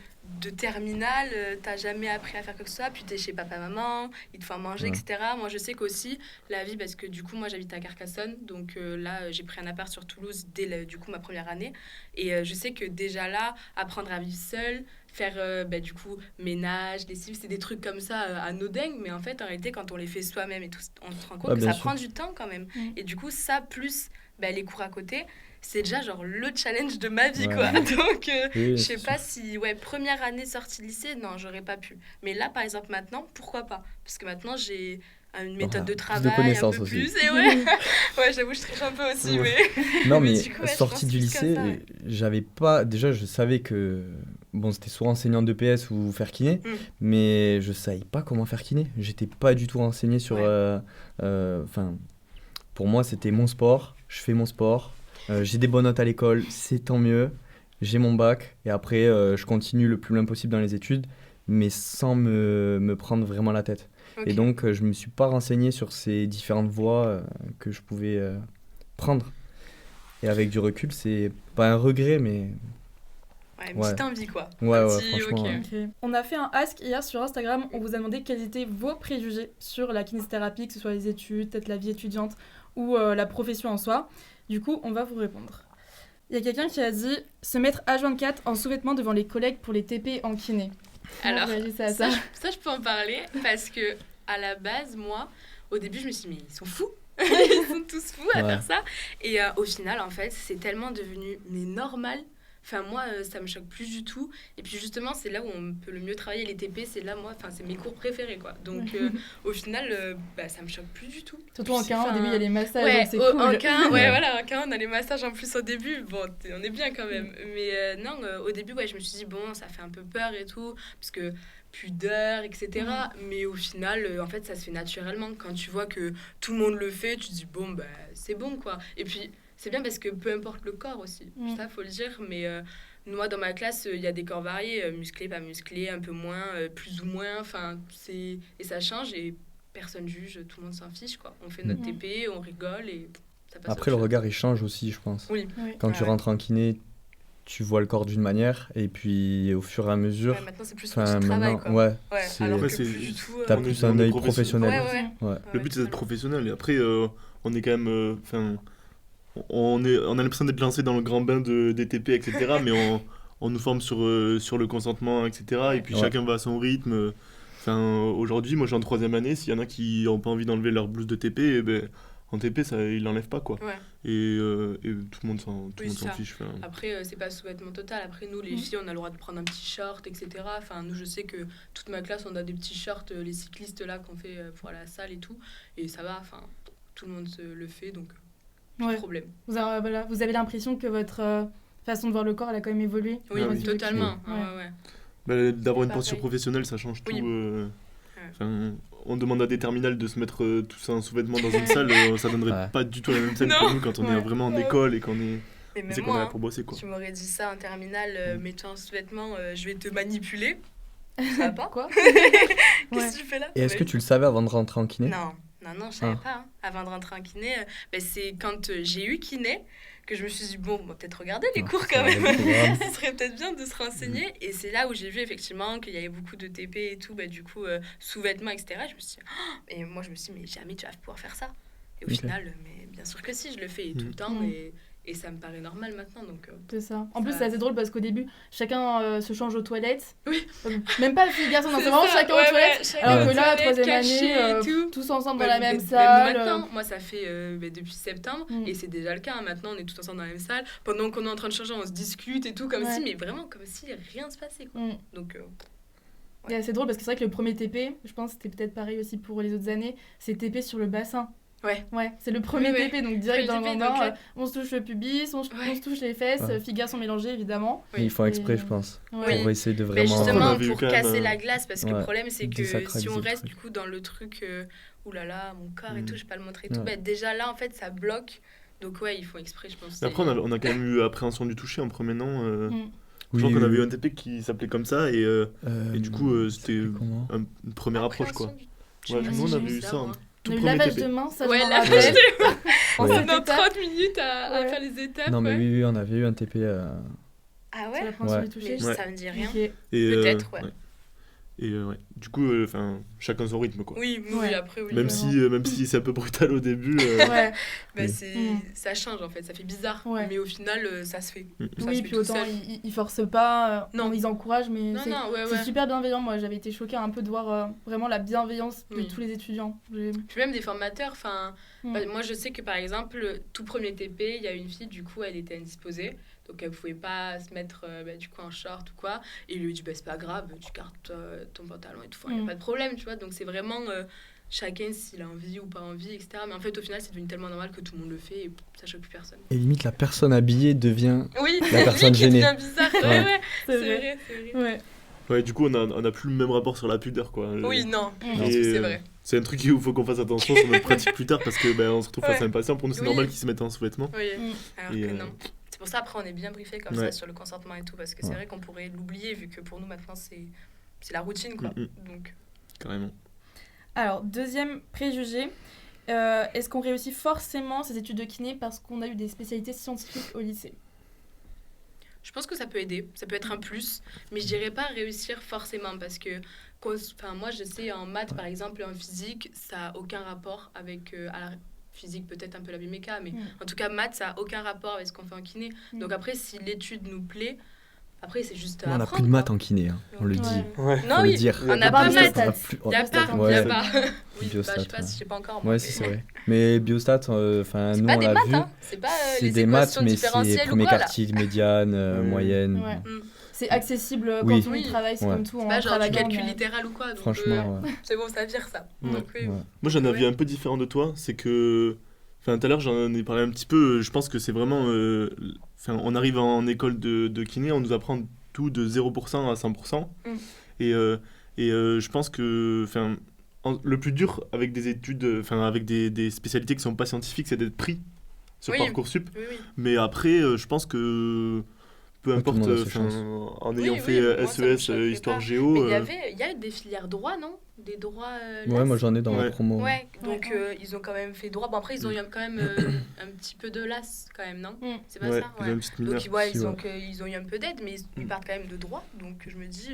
terminale, t'as jamais appris à faire quoi que ce soit, puis t'es chez papa-maman, il te faut à manger, Ouais. etc. Moi, je sais qu'aussi, la vie, parce que du coup, moi j'habite à Carcassonne, donc là, j'ai pris un appart sur Toulouse dès du coup ma première année. Et je sais que déjà là, apprendre à vivre seule, faire du coup ménage, lessive, c'est des trucs comme ça anodins, mais en fait, en réalité, quand on les fait soi-même et tout, on se rend compte Ouais, que bien ça sûr. prend du temps quand même. Mm. Et du coup, ça, plus les cours à côté, c'est déjà genre le challenge de ma vie, Ouais. quoi. Donc, Oui, je c'est sais pas si, première année sortie de lycée, non, j'aurais pas pu. Mais là, par exemple, maintenant, pourquoi pas? Parce que maintenant, j'ai une méthode de plus de travail un connaissances peu aussi. plus. Et ouais, j'avoue, je triche un peu aussi, Ouais. mais. Non, mais mais du coup, ouais, je sorti pense du plus lycée, comme ça, ouais. j'avais pas. Déjà, je savais que. Bon, c'était soit enseignant de PS ou faire kiné, Mm. mais je savais pas comment faire kiné. J'étais pas du tout renseigné sur. Ouais. Enfin, pour moi, c'était mon sport. Je fais mon sport. J'ai des bonnes notes à l'école, c'est tant mieux. J'ai mon bac et après, je continue le plus loin possible dans les études, mais sans me prendre vraiment la tête. Et Ok. donc, je me suis pas renseigné sur ces différentes voies que je pouvais prendre. Et avec du recul, c'est pas un regret, mais Ouais, une ouais. petite envie, quoi. Ouais, Un ouais, petit, franchement, ok. ouais. Ok. On a fait un ask hier sur Instagram. On vous a demandé quels étaient vos préjugés sur la kinésithérapie, que ce soit les études, peut-être la vie étudiante ou la profession en soi. Du coup, on va vous répondre. Il y a quelqu'un qui a dit se mettre H24 en sous-vêtements devant les collègues pour les TP en kiné. Comment Alors, vous réagissez à ça? ça, je peux en parler parce que à la base, moi, au début, je me suis dit, mais ils sont fous. Ils sont tous fous à Ouais. faire ça. Et au final, en fait, c'est tellement devenu normal. Enfin, moi, ça me choque plus du tout. Et puis, justement, c'est là où on peut le mieux travailler les TP. C'est là, moi, c'est mes cours préférés, quoi. Donc, au final, ça me choque plus du tout. Surtout en Puis, K1, au début, il y a les massages, Ouais, donc c'est en cool. K1, Ouais. voilà, en K1, on a les massages en plus au début. Bon, on est bien quand même. Mais non, au début, je me suis dit, bon, ça fait un peu peur et tout, parce que pudeur, etc. Mais au final, en fait, ça se fait naturellement. Quand tu vois que tout le monde le fait, tu te dis, bon, c'est bon, quoi. Et puis, c'est bien parce que peu importe le corps aussi. Ça, faut le dire. Mais moi, dans ma classe, il y a des corps variés, musclés, pas musclés, un peu moins, plus ou moins. Enfin, et ça change et personne juge, tout le monde s'en fiche, quoi. On fait notre TP, on rigole et ça passe. Après, le regard, il change aussi, je pense. Oui. Quand tu rentres en kiné, tu vois le corps d'une manière, et puis au fur et à mesure. Ouais, maintenant, c'est plus pour du travail, quoi. Ouais, alors que Après, c'est- plus du tout. t'as on est- plus on un est œil professionnel. professionnel. Ouais. Le but, c'est d'être professionnel. Et après, on est quand même. Enfin, on a l'impression d'être lancé dans le grand bain des TP, etc. Mais on nous forme sur le consentement, etc. Et puis Ouais. chacun va à son rythme. Enfin, aujourd'hui, moi, je suis en 3e année. S'il y en a qui n'ont pas envie d'enlever leur blouse de TP, eh ben, en TP, ça, ils l'enlèvent pas, quoi. Ouais. Et tout le monde s'en ça. fiche. Enfin, Après, c'est pas sous-vêtement total. Après, nous, les filles, on a le droit de prendre un petit short, etc. Enfin, nous, je sais que toute ma classe, on a des petits shorts, les cyclistes là qu'on fait pour aller à la salle et tout. Et ça va, enfin, tout le monde le fait, donc pas de problème. Vous avez l'impression que votre façon de voir le corps, elle a quand même évolué? Oui, Ah oui. totalement. Ouais. d'avoir une Pareil. posture professionnelle, ça change tout. Oui. Enfin, on demande à des terminales de se mettre tout ça en sous-vêtements dans une salle, ça donnerait Ouais. pas du tout la même scène Non. que nous quand on est vraiment en école et qu'on est, Et même c'est qu'on est moi, là pour bosser, quoi. tu m'aurais dit ça en terminale, mets-toi en sous-vêtements, je vais te manipuler. Ça va pas? Quoi? Qu'est-ce que tu fais là? Et est-ce que tu le savais avant de rentrer en kiné? Non, je savais pas. Hein. Avant de rentrer en kiné, c'est quand j'ai eu kiné que je me suis dit, bon, on va peut-être regarder les cours quand même. Ce serait peut-être bien de se renseigner. Et c'est là où j'ai vu effectivement qu'il y avait beaucoup de TP et tout, du coup, sous-vêtements, etc. Je me suis dit, et moi je me suis dit, mais jamais tu vas pouvoir faire ça. Et au final, mais bien sûr que si, je le fais tout le temps. Et ça me paraît normal maintenant. Donc, c'est ça. En plus, c'est assez drôle parce qu'au début, chacun se change aux toilettes. Oui. Même pas filles et garçons, c'est vraiment chacun aux toilettes. Alors que là, troisième année, tous ensemble dans la même salle. Maintenant, moi, ça fait depuis septembre et c'est déjà le cas. Hein. Maintenant, on est tous ensemble dans la même salle. Pendant qu'on est en train de changer, on se discute et tout, comme si, mais vraiment comme si rien ne se passait. Quoi. Donc, et c'est drôle parce que c'est vrai que le premier TP, je pense que c'était peut-être pareil aussi pour les autres années, c'est TP sur le bassin. Ouais, c'est le premier TP, donc direct dans le bain, on se touche le pubis, on se touche les fesses, filles garçons mélangés évidemment. Ils font exprès, je pense, pour essayer de mais vraiment... justement, pour casser la glace, parce que le problème c'est que si on reste truc. du coup dans le truc, oulala, mon corps et tout, je vais pas le montrer et tout, déjà là en fait ça bloque Donc ouais, ils font exprès, je pense. Et après, on a quand même eu appréhension du toucher en premier nom. Je Oui, crois qu'on oui, avait eu oui. un TP qui s'appelait comme ça et du coup, c'était comment une première approche, quoi. Je Ouais, sais pas nous, si on j'ai avait vu eu ça, ça. moi. Tout On a eu premier lavage TP. de main, ça Ouais, je m'en lavage rappelle. On Ouais. s'est dans 30 minutes à Ouais. faire les étapes. Non, mais ouais. oui, on avait eu un TP. Ah C'est la ouais prévention Ouais. du toucher. Mais Ouais. ça me dit rien. Ok. Et, Peut-être, ouais. Et ouais. Du coup, chacun son rythme, quoi. Oui, oui, Ouais. après, oui. Même vraiment. si c'est un peu brutal au début. Ouais. Bah, Oui. ça change en fait, ça fait bizarre. Ouais. Mais au final, ça se fait. Ça se Oui, fait puis tout autant seul. ils forcent pas, Non. ils encouragent, mais Non, c'est non, ouais, c'est ouais. super bienveillant. Moi, j'avais été choquée un peu de voir vraiment la bienveillance de Oui. tous les étudiants. Puis même des formateurs, enfin, Mm. moi je sais que par exemple, tout premier TP, il y a une fille, du coup, elle était indisposée. Donc elle pouvait pas se mettre du coup en short ou quoi. Et il lui dit, bah, c'est pas grave, tu gardes ton pantalon et tout, il n'y a pas de problème, tu vois. Donc c'est vraiment chacun s'il a envie ou pas envie, etc. Mais en fait, au final, c'est devenu tellement normal que tout le monde le fait et ça choque plus personne. Et limite, la personne habillée devient Oui, la personne lui qui gênée. devient bizarre. Ouais, Ouais. ouais, C'est c'est vrai. vrai, c'est vrai. Ouais. Ouais, du coup, on a plus le même rapport sur la pudeur, quoi. Oui, non, Mm. je pense que c'est vrai. C'est un truc où il faut qu'on fasse attention sur notre pratique plus tard parce que on se retrouve face à Ouais. un patient. Pour nous, c'est Oui. normal qu'il se mette en sous-vêtements. Oui, Mm. alors Et, que non. C'est pour ça, après, on est bien briefé comme Ouais. ça sur le consentement et tout, parce que c'est Ouais. vrai qu'on pourrait l'oublier, vu que pour nous, maintenant, c'est la routine, quoi. Donc, Carrément. Alors, deuxième préjugé. Est-ce qu'on réussit forcément ces études de kiné parce qu'on a eu des spécialités scientifiques au lycée? je pense que ça peut aider, ça peut être un plus, mais je dirais pas réussir forcément, parce que, moi, je sais, en maths, par exemple, et en physique, ça n'a aucun rapport avec... à la physique, peut-être un peu la bioméca, mais en tout cas, maths, ça n'a aucun rapport avec ce qu'on fait en kiné. Donc après, si l'étude nous plaît, après, c'est juste On n'a apprendre, plus de maths quoi. en kiné, hein, on le Ouais. dit. Ouais. Non, Faut le oui, dire. on n'a part pas de maths. stats. Il n'y a pas, il Ouais. y a pas. Oui, Biostat, je sais pas, ouais. je sais pas encore. moi, Ouais, mais- si, c'est vrai. Mais biostat, enfin, C'est nous, pas on des l'a maths, vu. hein. C'est pas C'est les des maths, équations mais c'est différentielles ou premier quoi, là. quartile, médiane, Ouais. moyenne. Ouais. Mm. C'est accessible Oui. quand on y Oui. travaille, c'est Ouais. comme tout. C'est en pas genre du travaillant, calcul mais- littéral ou quoi. Donc, Franchement, ouais. c'est bon, ça vire ça. Ouais. Donc, oui. Ouais. Moi, j'ai un avis Ouais. un peu différent de toi. C'est que. Enfin, tout à l'heure, j'en ai parlé un petit peu. Je pense que c'est vraiment. On arrive en école de kiné, on nous apprend tout de 0% à 100%. Mm. Et je pense que. Le plus dur avec des études. Avec des spécialités qui sont pas scientifiques, c'est d'être pris sur Oui. Parcoursup. Oui, oui. Mais après, je pense que. Peu Ouais, tout le importe, monde a ses chances. en Oui, ayant oui, fait moi, ça me SES, choquerait Histoire pas. Géo. Mais il y a des filières droit, non? Des droits. Ouais, moi j'en ai dans Ouais. la promo. Ouais, donc Ouais. Ils ont quand même fait droit. Bon, après, ils ont eu quand même un petit peu de LAS, quand même, non? Mm. C'est pas Ouais, ça? ils ont Ouais. une petite mineure. Donc, ouais, Si, ils ont eu un peu d'aide, mais ils partent quand même de droit. Donc, je me dis,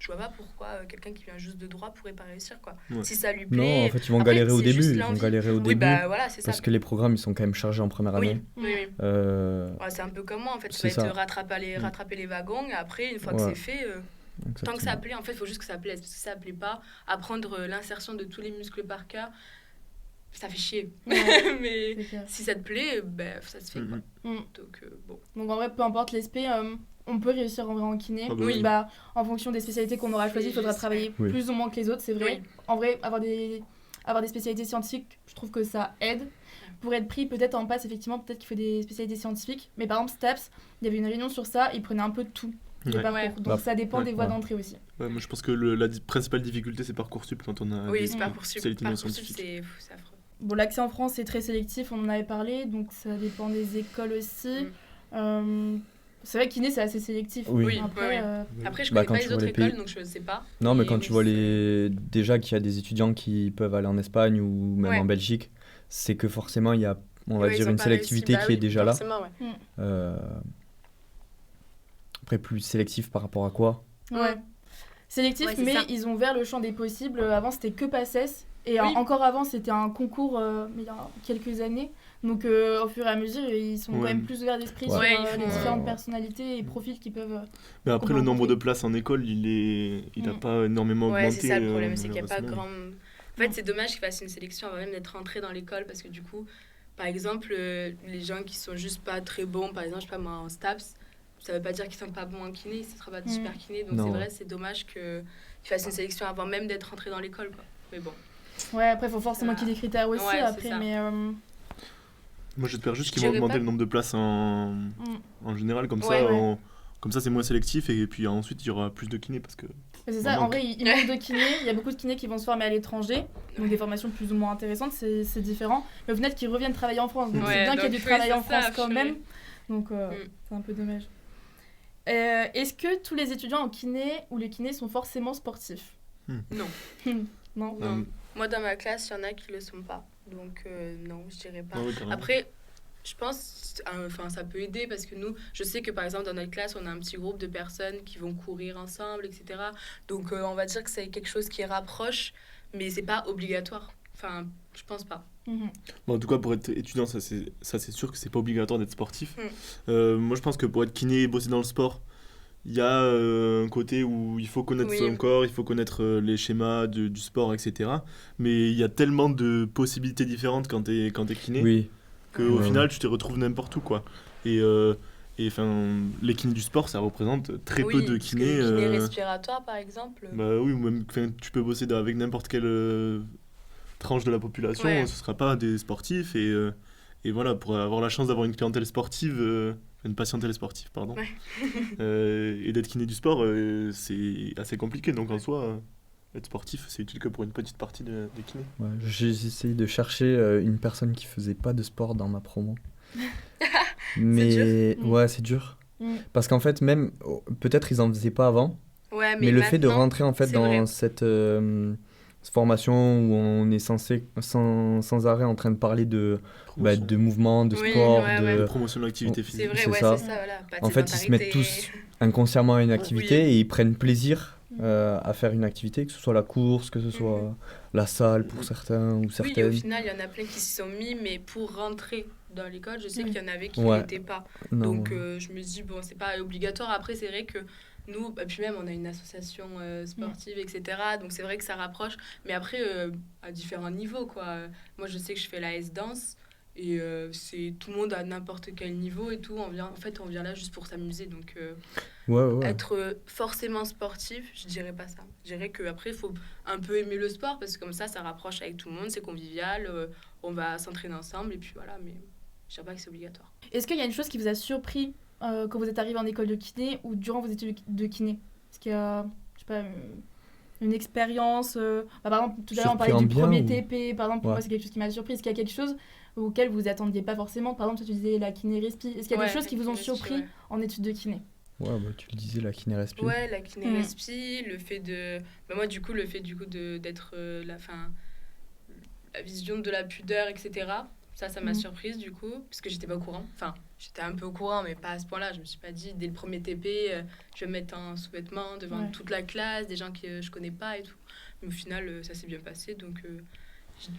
je vois pas pourquoi quelqu'un qui vient juste de droit pourrait pas réussir, quoi. Ouais. Si ça lui plaît. Non, en fait, ils vont Après, galérer au c'est juste début. Ils vont l'envie. galérer au Oui, début. bah voilà, c'est ça. Parce que les programmes, ils sont quand même chargés en première Oui, année. oui, oui. Ouais, Ouais, c'est un peu comme moi, en fait. Ça C'est va être ça. rattraper les wagons. Et après, une fois que Ouais. c'est fait, tant que ça exactement. plaît, en fait, il faut juste que ça plaise. Parce que si ça plaît pas, apprendre l'insertion de tous les muscles par cœur, ça fait chier. Ouais. Mais C'est clair. si ça te plaît, ben, ça se fait, quoi. Mm. Donc, bon. Donc en vrai, peu importe l'aspect, on peut réussir en vrai en kiné. Ah bah oui. Bah, en fonction des spécialités qu'on aura choisies, il faudra Juste, travailler ouais. plus ou moins que les autres, c'est vrai. Oui. En vrai, avoir des spécialités scientifiques, je trouve que ça aide. Pour être pris peut-être en passe, effectivement, peut-être qu'il faut des spécialités scientifiques. Mais par exemple, STAPS, il y avait une réunion sur ça, ils prenaient un peu de tout. Les Ouais. parcours. Ouais. Donc Bah, ça dépend ouais. des voies Ouais. d'entrée aussi. Ouais, moi, je pense que principale difficulté, c'est Parcoursup quand on a Oui, des c'est Parcoursup. spécialités non Parcoursup, scientifiques. c'est affreux. Bon, l'accès en France, c'est très sélectif, on en avait parlé, donc ça dépend des écoles aussi. C'est vrai que kiné, c'est assez sélectif. Oui. Oui, Après, ouais, ouais. euh, Après, je Bah, connais quand pas tu les vois autres les écoles, pays- donc je sais pas. Non, mais Et quand oui, tu vois c'est- déjà qu'il y a des étudiants qui peuvent aller en Espagne ou même Ouais. en Belgique, c'est que forcément, il y a, on va Ouais, ils dire, ont une pas réussi. sélectivité Bah qui oui, est déjà là. forcément, ouais. Euh, Après, plus sélectif par rapport à quoi? ouais. Sélectif, Ouais, c'est mais ça. ils ont ouvert le champ des possibles. Avant, c'était que PACES. Et Oui. encore avant, c'était un concours, mais il y a quelques années. Donc, au fur et à mesure, ils sont quand Ouais. même plus ouverts d'esprit Ouais. sur Ouais, ils les font- différentes personnalités et profils qui peuvent... Mais après, qu'on le peut nombre de rencontrer. places en école, il n'a Mm. pas énormément Ouais, augmenté. c'est ça le problème, c'est qu'il n'y a pas malheureusement. grand. En fait, c'est dommage qu'ils fassent une sélection avant même d'être rentré dans l'école parce que du coup, par exemple, les gens qui sont juste pas très bons, par exemple, je sais pas moi, en STAPS, ça veut pas dire qu'ils sont pas bons en kiné, ils ne sera pas de super kiné. Donc Non. c'est vrai, c'est dommage qu'ils fassent une sélection avant même d'être rentré dans l'école, quoi. Mais bon. Ouais, après, il faut forcément Ah. qu'il y ait des critères aussi. Ouais, c'est après, ça. mais... Moi, j'espère juste Je qu'ils vont dirais augmenter pas- le nombre de places en général. Comme Ouais, ça, ouais. Comme ça, c'est moins sélectif et puis ensuite, il y aura plus de kinés parce que... Mais c'est ça, On en manque. vrai, il manque de kinés. Il y a beaucoup de kinés qui vont se former à l'étranger, donc des formations plus ou moins intéressantes, c'est différent. Mais au final, qui reviennent travailler en France. Donc Ouais, c'est bien qu'il y ait donc du oui, travail en c'est ça, France quand purée. même. Donc c'est un peu dommage. Est-ce que tous les étudiants en kiné ou les kinés sont forcément sportifs? Non. Non. Non. Moi, dans ma classe, il y en a qui le sont pas. Donc, non, je dirais pas. Ah oui, carrément. Après, je pense, ça peut aider parce que nous, je sais que par exemple, dans notre classe, on a un petit groupe de personnes qui vont courir ensemble, etc. Donc, on va dire que c'est quelque chose qui rapproche, mais c'est pas obligatoire. Enfin, je pense pas. Mhm. Bon, en tout cas, pour être étudiant, ça c'est sûr que c'est pas obligatoire d'être sportif. Mm. Moi, je pense que pour être kiné et bosser dans le sport, il y a un côté où il faut connaître Oui. son corps, il faut connaître les schémas du sport, etc. Mais il y a tellement de possibilités différentes quand t'es kiné Oui, qu'au Ouais. final, tu te retrouves n'importe où, quoi. Et les kinés du sport, ça représente très peu de parce que kinés. les kinés respiratoires, par exemple. Bah oui, ou même tu peux bosser avec n'importe quelle tranche de la population, Ouais. ce sera pas des sportifs et voilà, pour avoir la chance d'avoir une clientèle sportive, une patientèle sportive, pardon, Ouais. et d'être kiné du sport, c'est assez compliqué. Donc en soi, être sportif, c'est utile que pour une petite partie des kinés. ouais, j'ai essayé de chercher une personne qui faisait pas de sport dans ma promo. Mais dur. ouais, c'est dur. Mm. Parce qu'en fait, même, peut-être ils en faisaient pas avant, Ouais, mais le fait de maintenant, rentrer en fait c'est dans vrai. cette formation où on est censé sans arrêt en train de parler de mouvement, de Oui, sport, ouais, de ouais. de promotion de l'activité on- physique. C'est vrai, c'est ouais, ça. c'est ça, voilà. Pas de En fait, ils se mettent sédentarité. tous inconsciemment à une activité Oui. et ils prennent plaisir à faire une activité, que ce soit la course, que ce soit la salle pour certains ou Oui, au certaines. final, il y en a plein qui s'y sont mis, mais pour rentrer dans l'école, je sais qu'il y en avait qui Ouais. n'étaient pas. Non, Donc, je me dis, bon, c'est pas obligatoire. Après, c'est vrai que nous, et puis même, on a une association sportive, etc. Donc, c'est vrai que ça rapproche. Mais après, à différents niveaux, quoi. Moi, je sais que je fais la S-Dance. Et c'est tout le monde à n'importe quel niveau et tout. On vient là juste pour s'amuser. Donc, ouais. être forcément sportif, je dirais pas ça. Je dirais qu'après, il faut un peu aimer le sport parce que comme ça rapproche avec tout le monde, c'est convivial, on va s'entraîner ensemble et puis voilà, mais je dirais pas que c'est obligatoire. Est-ce qu'il y a une chose qui vous a surpris quand vous êtes arrivé en école de kiné ou durant vos études de kiné? Est-ce qu'il y a, je sais pas, une expérience par exemple, tout à l'heure on Surpris parlait en du bien premier ou- TP, par exemple, pour Ouais. moi c'est quelque chose qui m'a surpris. Est-ce qu'il y a quelque chose auquel vous attendiez pas forcément? Par exemple, tu disais la kiné respi. Est-ce qu'il y a des choses qui vous ont surpris en études de kiné? Ouais, bah, tu le disais, la kiné respi. Ouais, la kiné Mm. respi, le fait de... Bah moi, du coup, d'être la vision de la pudeur, etc. Ça m'a surprise, du coup, parce que j'étais pas au courant. Enfin, j'étais un peu au courant, mais pas à ce point-là. Je me suis pas dit, dès le premier TP, je vais me mettre un sous-vêtement devant Ouais. toute la classe, des gens que je connais pas et tout. Mais au final, ça s'est bien passé, donc...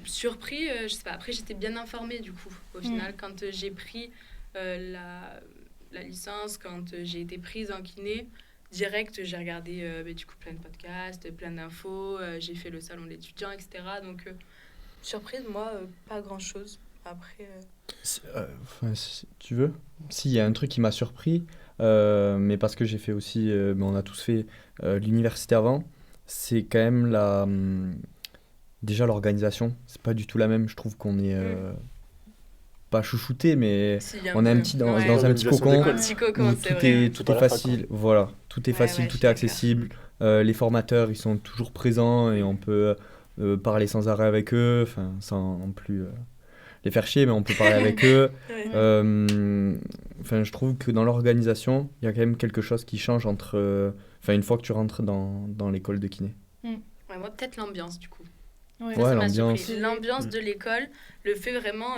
surpris, je sais pas. Après, j'étais bien informée, du coup. Au final, quand j'ai pris la licence, quand j'ai été prise en kiné, direct, j'ai regardé du coup plein de podcasts, plein d'infos, j'ai fait le salon de l'étudiant, etc. Donc, surprise, moi, pas grand-chose. Après... Si tu veux, s'il y a un truc qui m'a surpris, mais parce que j'ai fait aussi, mais on a tous fait l'université avant, c'est quand même déjà l'organisation. C'est pas du tout la même. Je trouve qu'on est pas chouchouté, mais si, on est un peu. petit dans Ouais. un petit L'organisation cocon d'école. Un petit où cocon, c'est tout vrai. est Ouais. tout pas est la fac, facile. Voilà, tout est Ouais, facile, ouais, je tout suis est d'accord. accessible. Les formateurs, ils sont toujours présents et on peut parler sans arrêt avec eux, enfin sans non plus les faire chier, mais on peut parler avec eux. Ouais. Enfin, je trouve que dans l'organisation, il y a quand même quelque chose qui change entre, une fois que tu rentres dans l'école de kiné. Ouais, moi, peut-être l'ambiance, du coup. Ouais. Ça m'a l'ambiance. surpris. L'ambiance de l'école, le fait vraiment...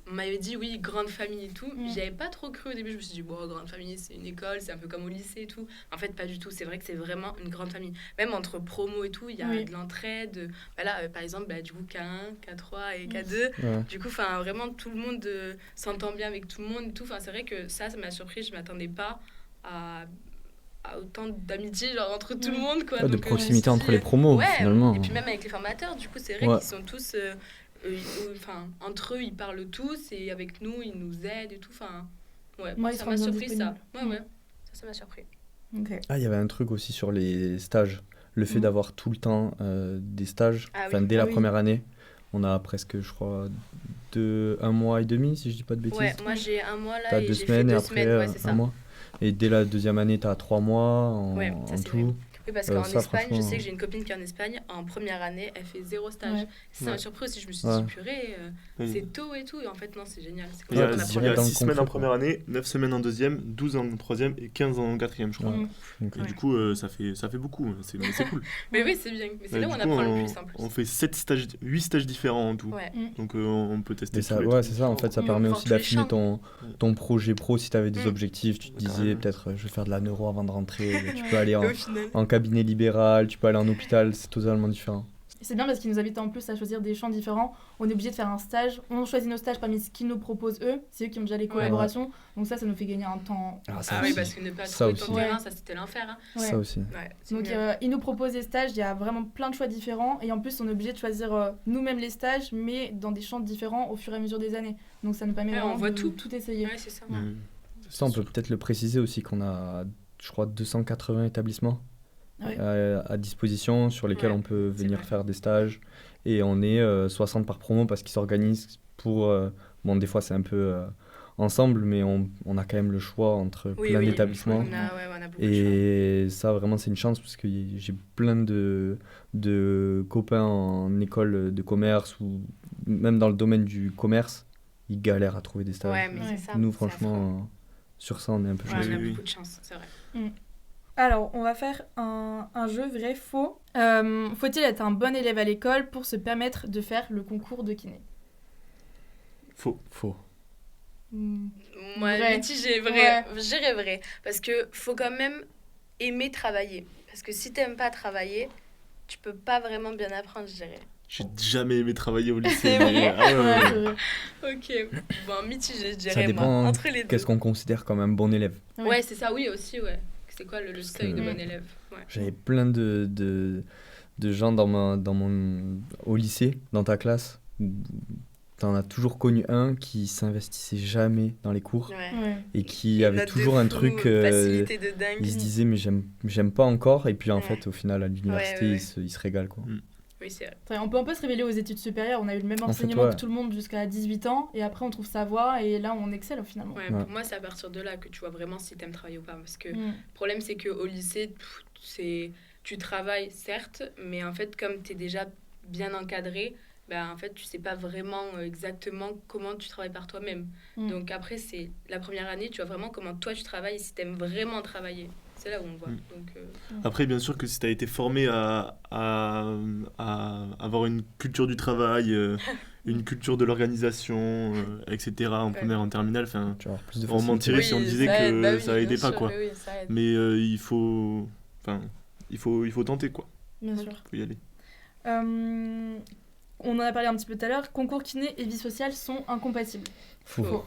on m'avait dit, oui, grande famille et tout. J'y avais pas trop cru au début. Je me suis dit, bon, grande famille, c'est une école, c'est un peu comme au lycée et tout. En fait, pas du tout. C'est vrai que c'est vraiment une grande famille. Même entre promos et tout, il y a de l'entraide. Voilà, par exemple, du coup, K1, K3 et K2. Ouais. Du coup, vraiment, tout le monde s'entend bien avec tout le monde et tout. C'est vrai que ça m'a surpris. Je m'attendais pas à autant d'amitié genre entre tout le monde, quoi. De Donc, proximité je me entre suis les dit, promos, ouais, finalement. et puis même avec les formateurs, du coup, c'est vrai Ouais. qu'ils sont tous... entre eux, ils parlent tous et avec nous, ils nous aident et tout. Ouais, Moi, ils ça se m'a rendent bien surpris, ça. disponibles. Ouais. Ça m'a surpris. Ok. Ah, il y avait un truc aussi sur les stages. Le fait d'avoir tout le temps des stages, Ah oui. dès Ah la oui. première année, on a presque, je crois, 1 mois et demi, si je dis pas de bêtises. Ouais, moi j'ai un mois là T'as et 2 j'ai fait semaines et 2 après semaines, ouais, c'est ça. un mois. Et dès la deuxième année, tu as 3 mois Ouais, ça, en c'est tout. vrai. Oui, parce qu'en Ça, Espagne, je franchement, sais que j'ai une copine qui est en Espagne, en première année, elle fait 0 stage. Ouais. Ça m'a Ouais. surpris aussi, je me suis Ouais. dit, purée, Oui. c'est tôt et tout, et en fait, non, c'est génial. C'est Il comme y ça a, qu'on c'est apprend il y a direct dans le 6 semaines en concret, quoi. première année, 9 semaines en deuxième, 12 en troisième et 15 en quatrième, je crois. Ouais. Mm. Donc, Et Ouais. du coup, ça fait beaucoup, mais c'est cool. Mais oui, c'est bien. Mais c'est là où Du on coup, apprend le plus en plus. on fait 8 stages différents en tout. Ouais. Donc on peut tester Et tous ça, les ouais, trucs c'est ça, en fait, ça Mm. permet Voir aussi tous les d'affiner champs. ton projet pro. Si tu avais des Mm. objectifs, tu te disais Carrément. peut-être je vais faire de la neuro avant de rentrer, tu Ouais. peux aller Et au final. en cabinet libéral, tu peux aller en hôpital, c'est totalement différent. Et c'est bien parce qu'ils nous invitent en plus à choisir des champs différents. On est obligé de faire un stage. On choisit nos stages parmi ce qu'ils nous proposent eux. C'est eux qui ont déjà les collaborations. Donc ça nous fait gagner un temps. Ah, Ah oui, aussi. parce que ne pas Ça trouver aussi. ton terrain, Ouais. ça c'était l'enfer. Hein. Ouais. Ça aussi. Ouais, c'est Donc mieux. ils nous proposent des stages. Il y a vraiment plein de choix différents. Et en plus, on est obligé de choisir nous-mêmes les stages, mais dans des champs différents au fur et à mesure des années. Donc ça nous permet Ouais, on vraiment voit de tout. essayer. Ouais, c'est ça. Ça, on peut peut-être le préciser aussi qu'on a, je crois, 280 établissements Ouais. à disposition sur lesquels Ouais, on peut c'est venir vrai. faire des stages. Et on est 60 par promo parce qu'ils s'organisent pour... bon, des fois, c'est un peu ensemble, mais on a quand même le choix entre Oui, plein oui. d'établissements. On a beaucoup de choix. Et ça, vraiment, c'est une chance parce que j'ai plein de copains en école de commerce ou même dans le domaine du commerce, ils galèrent à trouver des stages. Ouais, mais Ouais. c'est ça. Nous, c'est affreux. franchement, sur ça, on est un peu Ouais, chanceux. on a Oui, oui. beaucoup de chance, c'est vrai. Alors, on va faire un jeu vrai-faux. Faut-il être un bon élève à l'école pour se permettre de faire le concours de kiné? Faux. Faux. Moi, Vrai. mitigé, vrai. Ouais. Je dirais vrai. Parce que faut quand même aimer travailler. Parce que si t'aimes pas travailler, tu peux pas vraiment bien apprendre, je dirais. J'ai jamais aimé travailler au lycée. C'est mais- vrai. ah ouais, Ouais, ouais. c'est vrai. Ok, bon, mitigé, je Ça dirais dépend moi. Entre les deux. qu'est-ce qu'on considère comme un bon élève. Ouais, c'est ça, oui, aussi, ouais. C'est quoi le Parce seuil que- de bon élève? Ouais. J'avais plein de gens au lycée, dans ta classe. T'en as toujours connu un qui s'investissait jamais dans les cours Ouais. Ouais. et qui Une avait note de toujours un fou, truc. facilité de dingue. Il se disait, mais j'aime pas encore. Et puis en Ouais. fait, au final, à l'université, Ouais, ouais. il se régale, quoi. Oui, c'est vrai. On peut un peu se révéler aux études supérieures. On a eu le même En fait, enseignement ouais. que tout le monde jusqu'à 18 ans. Et après, on trouve sa voie. Et là, on excelle finalement. Ouais, Ouais. Pour moi, c'est à partir de là que tu vois vraiment si t'aimes travailler ou pas. Parce que le Mm. problème, c'est qu'au lycée, tu travailles, certes, mais en fait, comme tu es déjà bien encadré, ben, en fait, tu sais pas vraiment exactement comment tu travailles par toi-même. Mm. Donc après, c'est la première année, tu vois vraiment comment toi tu travailles et si tu aimes vraiment travailler. C'est là où on voit. Mm. Donc, Après, bien sûr que si tu as été formé à avoir une culture du travail, une culture de l'organisation, etc., en Ouais. première, en terminale, enfin, Tu vas avoir plus de on facilité. mentirait si on disait ça que aide, bah oui, ça aidait bien pas, sûr, quoi. oui, ça aide. Mais il faut tenter, quoi. Bien Ok. sûr. Faut y aller. On en a parlé un petit peu tout à l'heure. Concours kiné et vie sociale sont incompatibles. Faux. Faux.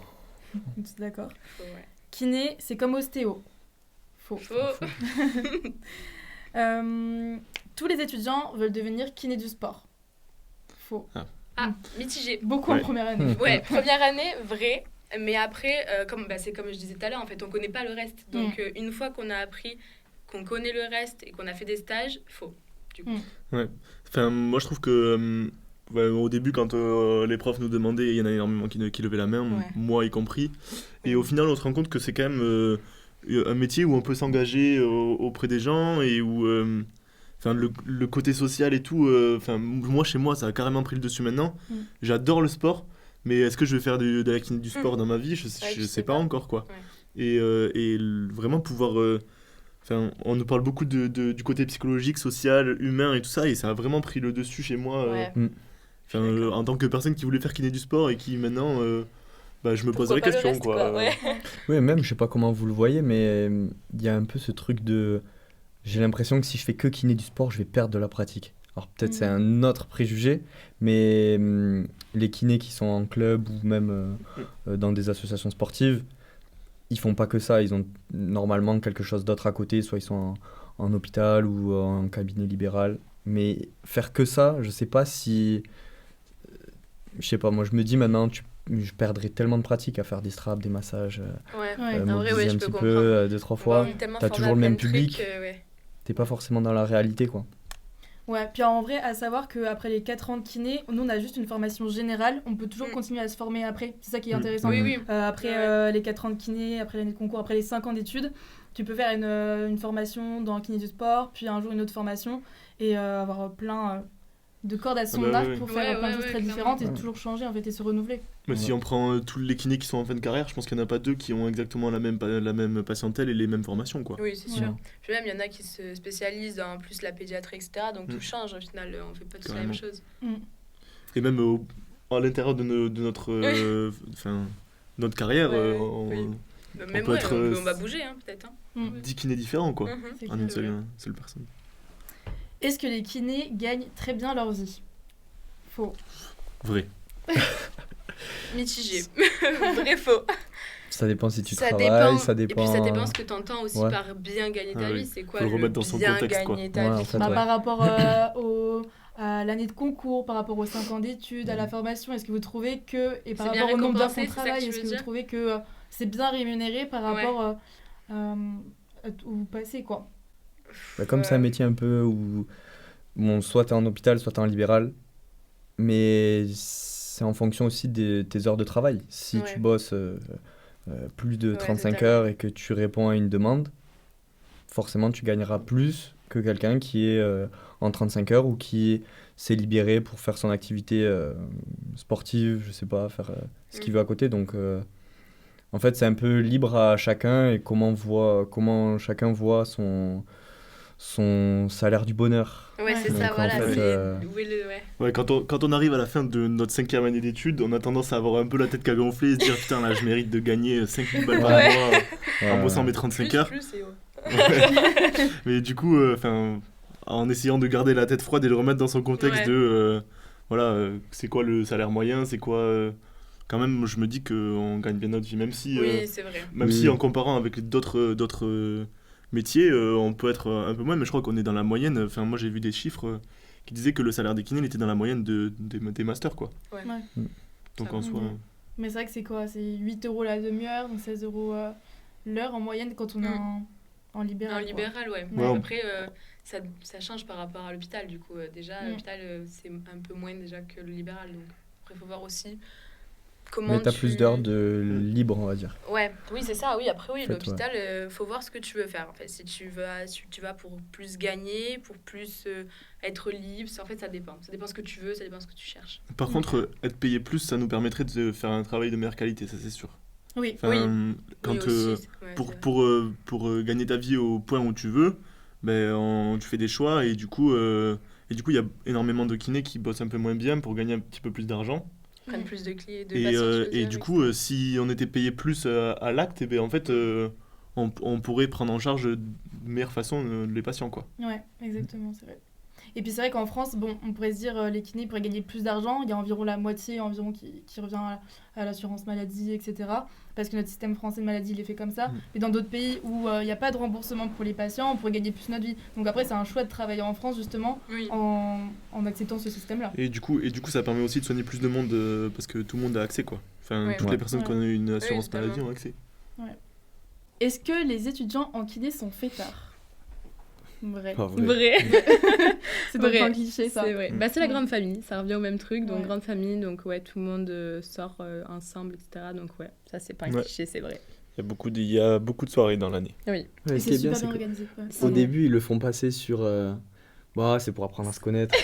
On est d'accord. Faut, ouais. Kiné, c'est comme ostéo. Faux. Faux. Tous les étudiants veulent devenir kiné du sport. Faux. Ah, mitigé. Beaucoup Ouais. en première année. Ouais, première année, vrai. Mais après, c'est comme je disais tout à l'heure, en fait, on connaît pas le reste. Donc, une fois qu'on a appris, qu'on connaît le reste et qu'on a fait des stages, faux. Du coup. Enfin, moi, je trouve que au début, quand les profs nous demandaient, il y en a énormément qui levaient la main, Ouais. moi y compris. Et au final, on se rend compte que c'est quand même un métier où on peut s'engager auprès des gens et où le côté social et tout. Moi, chez moi, ça a carrément pris le dessus maintenant. Mm. J'adore le sport, mais est-ce que je vais faire de la kiné du sport dans ma vie? Je tu sais sais pas pas. encore, quoi. Ouais. Et vraiment pouvoir. On nous parle beaucoup du côté psychologique, social, humain et tout ça, et ça a vraiment pris le dessus chez moi. Ouais. En tant que personne qui voulait faire kiné du sport et qui maintenant, je me pose Pourquoi la pas le question, reste, quoi. Ouais. Oui, même, je sais pas comment vous le voyez, mais il y a un peu ce truc de... J'ai l'impression que si je fais que kiné du sport, je vais perdre de la pratique. Alors peut-être c'est un autre préjugé, mais les kinés qui sont en club ou même dans des associations sportives, ils font pas que ça. Ils ont normalement quelque chose d'autre à côté, soit ils sont en hôpital ou en cabinet libéral. Mais faire que ça, je sais pas si... Je sais pas, moi je me dis maintenant, je perdrais tellement de pratique à faire des straps, des massages, Ouais. Ouais. En vrai, mobiliser je un peux petit comprendre. peu, 2-3 fois. On est tellement t'as formé toujours à le même plein de public. trucs, ouais. T'es pas forcément dans la réalité, quoi. Ouais, puis en vrai, à savoir qu'après les 4 ans de kiné, nous on a juste une formation générale, on peut toujours continuer à se former après, c'est ça qui est intéressant. Oui. Après les 4 ans de kiné, après l'année de concours, après les 5 ans d'études, tu peux faire une formation dans la kiné du sport, puis un jour une autre formation, et avoir plein de cordes à son arc pour faire plein de choses très différentes et toujours changer en fait et se renouveler. Mais si on prend tous les kinés qui sont en fin de carrière, je pense qu'il n'y en a pas 2 qui ont exactement la même patientèle et les mêmes formations, quoi. Oui, c'est sûr. Puis même, il y en a qui se spécialisent dans plus la pédiatrie, etc. Donc tout change au final, on fait pas tous la même chose. Et même à l'intérieur de notre carrière, Même peut être, on va bouger peut-être. 10 kinés différents, quoi, C'est en une seule personne. Est-ce que les kinés gagnent très bien leur vie ? Faux. Vrai. Mitigé. Vrai, faux. Ça dépend si tu Ça travailles, ça dépend... Et puis ça dépend ce que tu entends aussi par bien gagner ta vie. C'est quoi faut le remettre dans son contexte, quoi. Ta vie. En fait, Par rapport à l'année de concours, par rapport aux 5 ans d'études, à la formation, est-ce que vous trouvez que, et par rapport au nombre d'heures qu'on travaille, est-ce que vous trouvez que c'est bien rémunéré par rapport où vous passez, quoi ? Comme c'est un métier un peu où soit t'es en hôpital, soit t'es en libéral, mais c'est en fonction aussi de tes heures de travail. Si tu bosses plus de 35 heures et que tu réponds à une demande, forcément tu gagneras plus que quelqu'un qui est en 35 heures ou qui s'est libéré pour faire son activité sportive, je sais pas, faire ce qu'il veut à côté. Donc en fait c'est un peu libre à chacun et comment chacun voit son salaire du bonheur. Ouais, c'est donc, ça, voilà. Ouais, quand on arrive à la fin de notre 5e année d'études, on a tendance à avoir un peu la tête qui a gonflé et se dire putain, là je mérite de gagner 5 000 balles par mois en bossant mes 35 heures. Mais du coup, en essayant de garder la tête froide et de le remettre dans son contexte c'est quoi le salaire moyen, c'est quoi. Quand même, je me dis qu'on gagne bien notre vie, même si, c'est vrai. Si en comparant avec d'autres métiers, on peut être un peu moins, mais je crois qu'on est dans la moyenne. Enfin, moi j'ai vu des chiffres qui disaient que le salaire des kinés était dans la moyenne des masters, quoi. Ouais. Donc en soi. Mais c'est vrai que c'est quoi ? C'est 8 € la demi-heure, donc 16 € l'heure en moyenne quand on est en libéral. En libéral, ouais. Après, ça change par rapport à l'hôpital, du coup. Déjà, l'hôpital, c'est un peu moins déjà que le libéral. Donc après, il faut voir aussi. Mais t'as plus d'heures de libre, on va dire. Oui, c'est ça. Oui, après, l'hôpital, faut voir ce que tu veux faire. En fait, si tu vas pour plus gagner, pour plus être libre, en fait, ça dépend. Ça dépend ce que tu veux, ça dépend ce que tu cherches. Par contre, être payé plus, ça nous permettrait de faire un travail de meilleure qualité, ça c'est sûr. Oui. Pour gagner ta vie au point où tu veux, tu fais des choix et du coup, il y a énormément de kinés qui bossent un peu moins bien pour gagner un petit peu plus d'argent. Prennent plus de clients, Et du coup, si on était payé plus à l'acte, en fait, on pourrait prendre en charge de meilleure façon les patients, quoi. Ouais, exactement, c'est vrai. Et puis c'est vrai qu'en France, on pourrait se dire les kinés pourraient gagner plus d'argent. Il y a environ la moitié qui revient à l'assurance maladie, etc. Parce que notre système français de maladie, il est fait comme ça. Mais dans d'autres pays où il n'y a pas de remboursement pour les patients, on pourrait gagner plus notre vie. Donc après, c'est un choix de travailler en France, justement, en acceptant ce système-là. Et du coup, ça permet aussi de soigner plus de monde parce que tout le monde a accès, quoi. Enfin, toutes les personnes qui ont une assurance maladie ont accès. Ouais. Est-ce que les étudiants en kiné sont fêtards ? Vrai. C'est donc un cliché, ça. C'est vrai. C'est la grande famille, ça revient au même truc. Donc grande famille, donc tout le monde sort ensemble, etc. Donc ça c'est pas un cliché, c'est vrai. Il y a beaucoup de soirées dans l'année. Oui. Et c'est super bien organisé. Au début, ils le font passer sur... c'est pour apprendre à se connaître.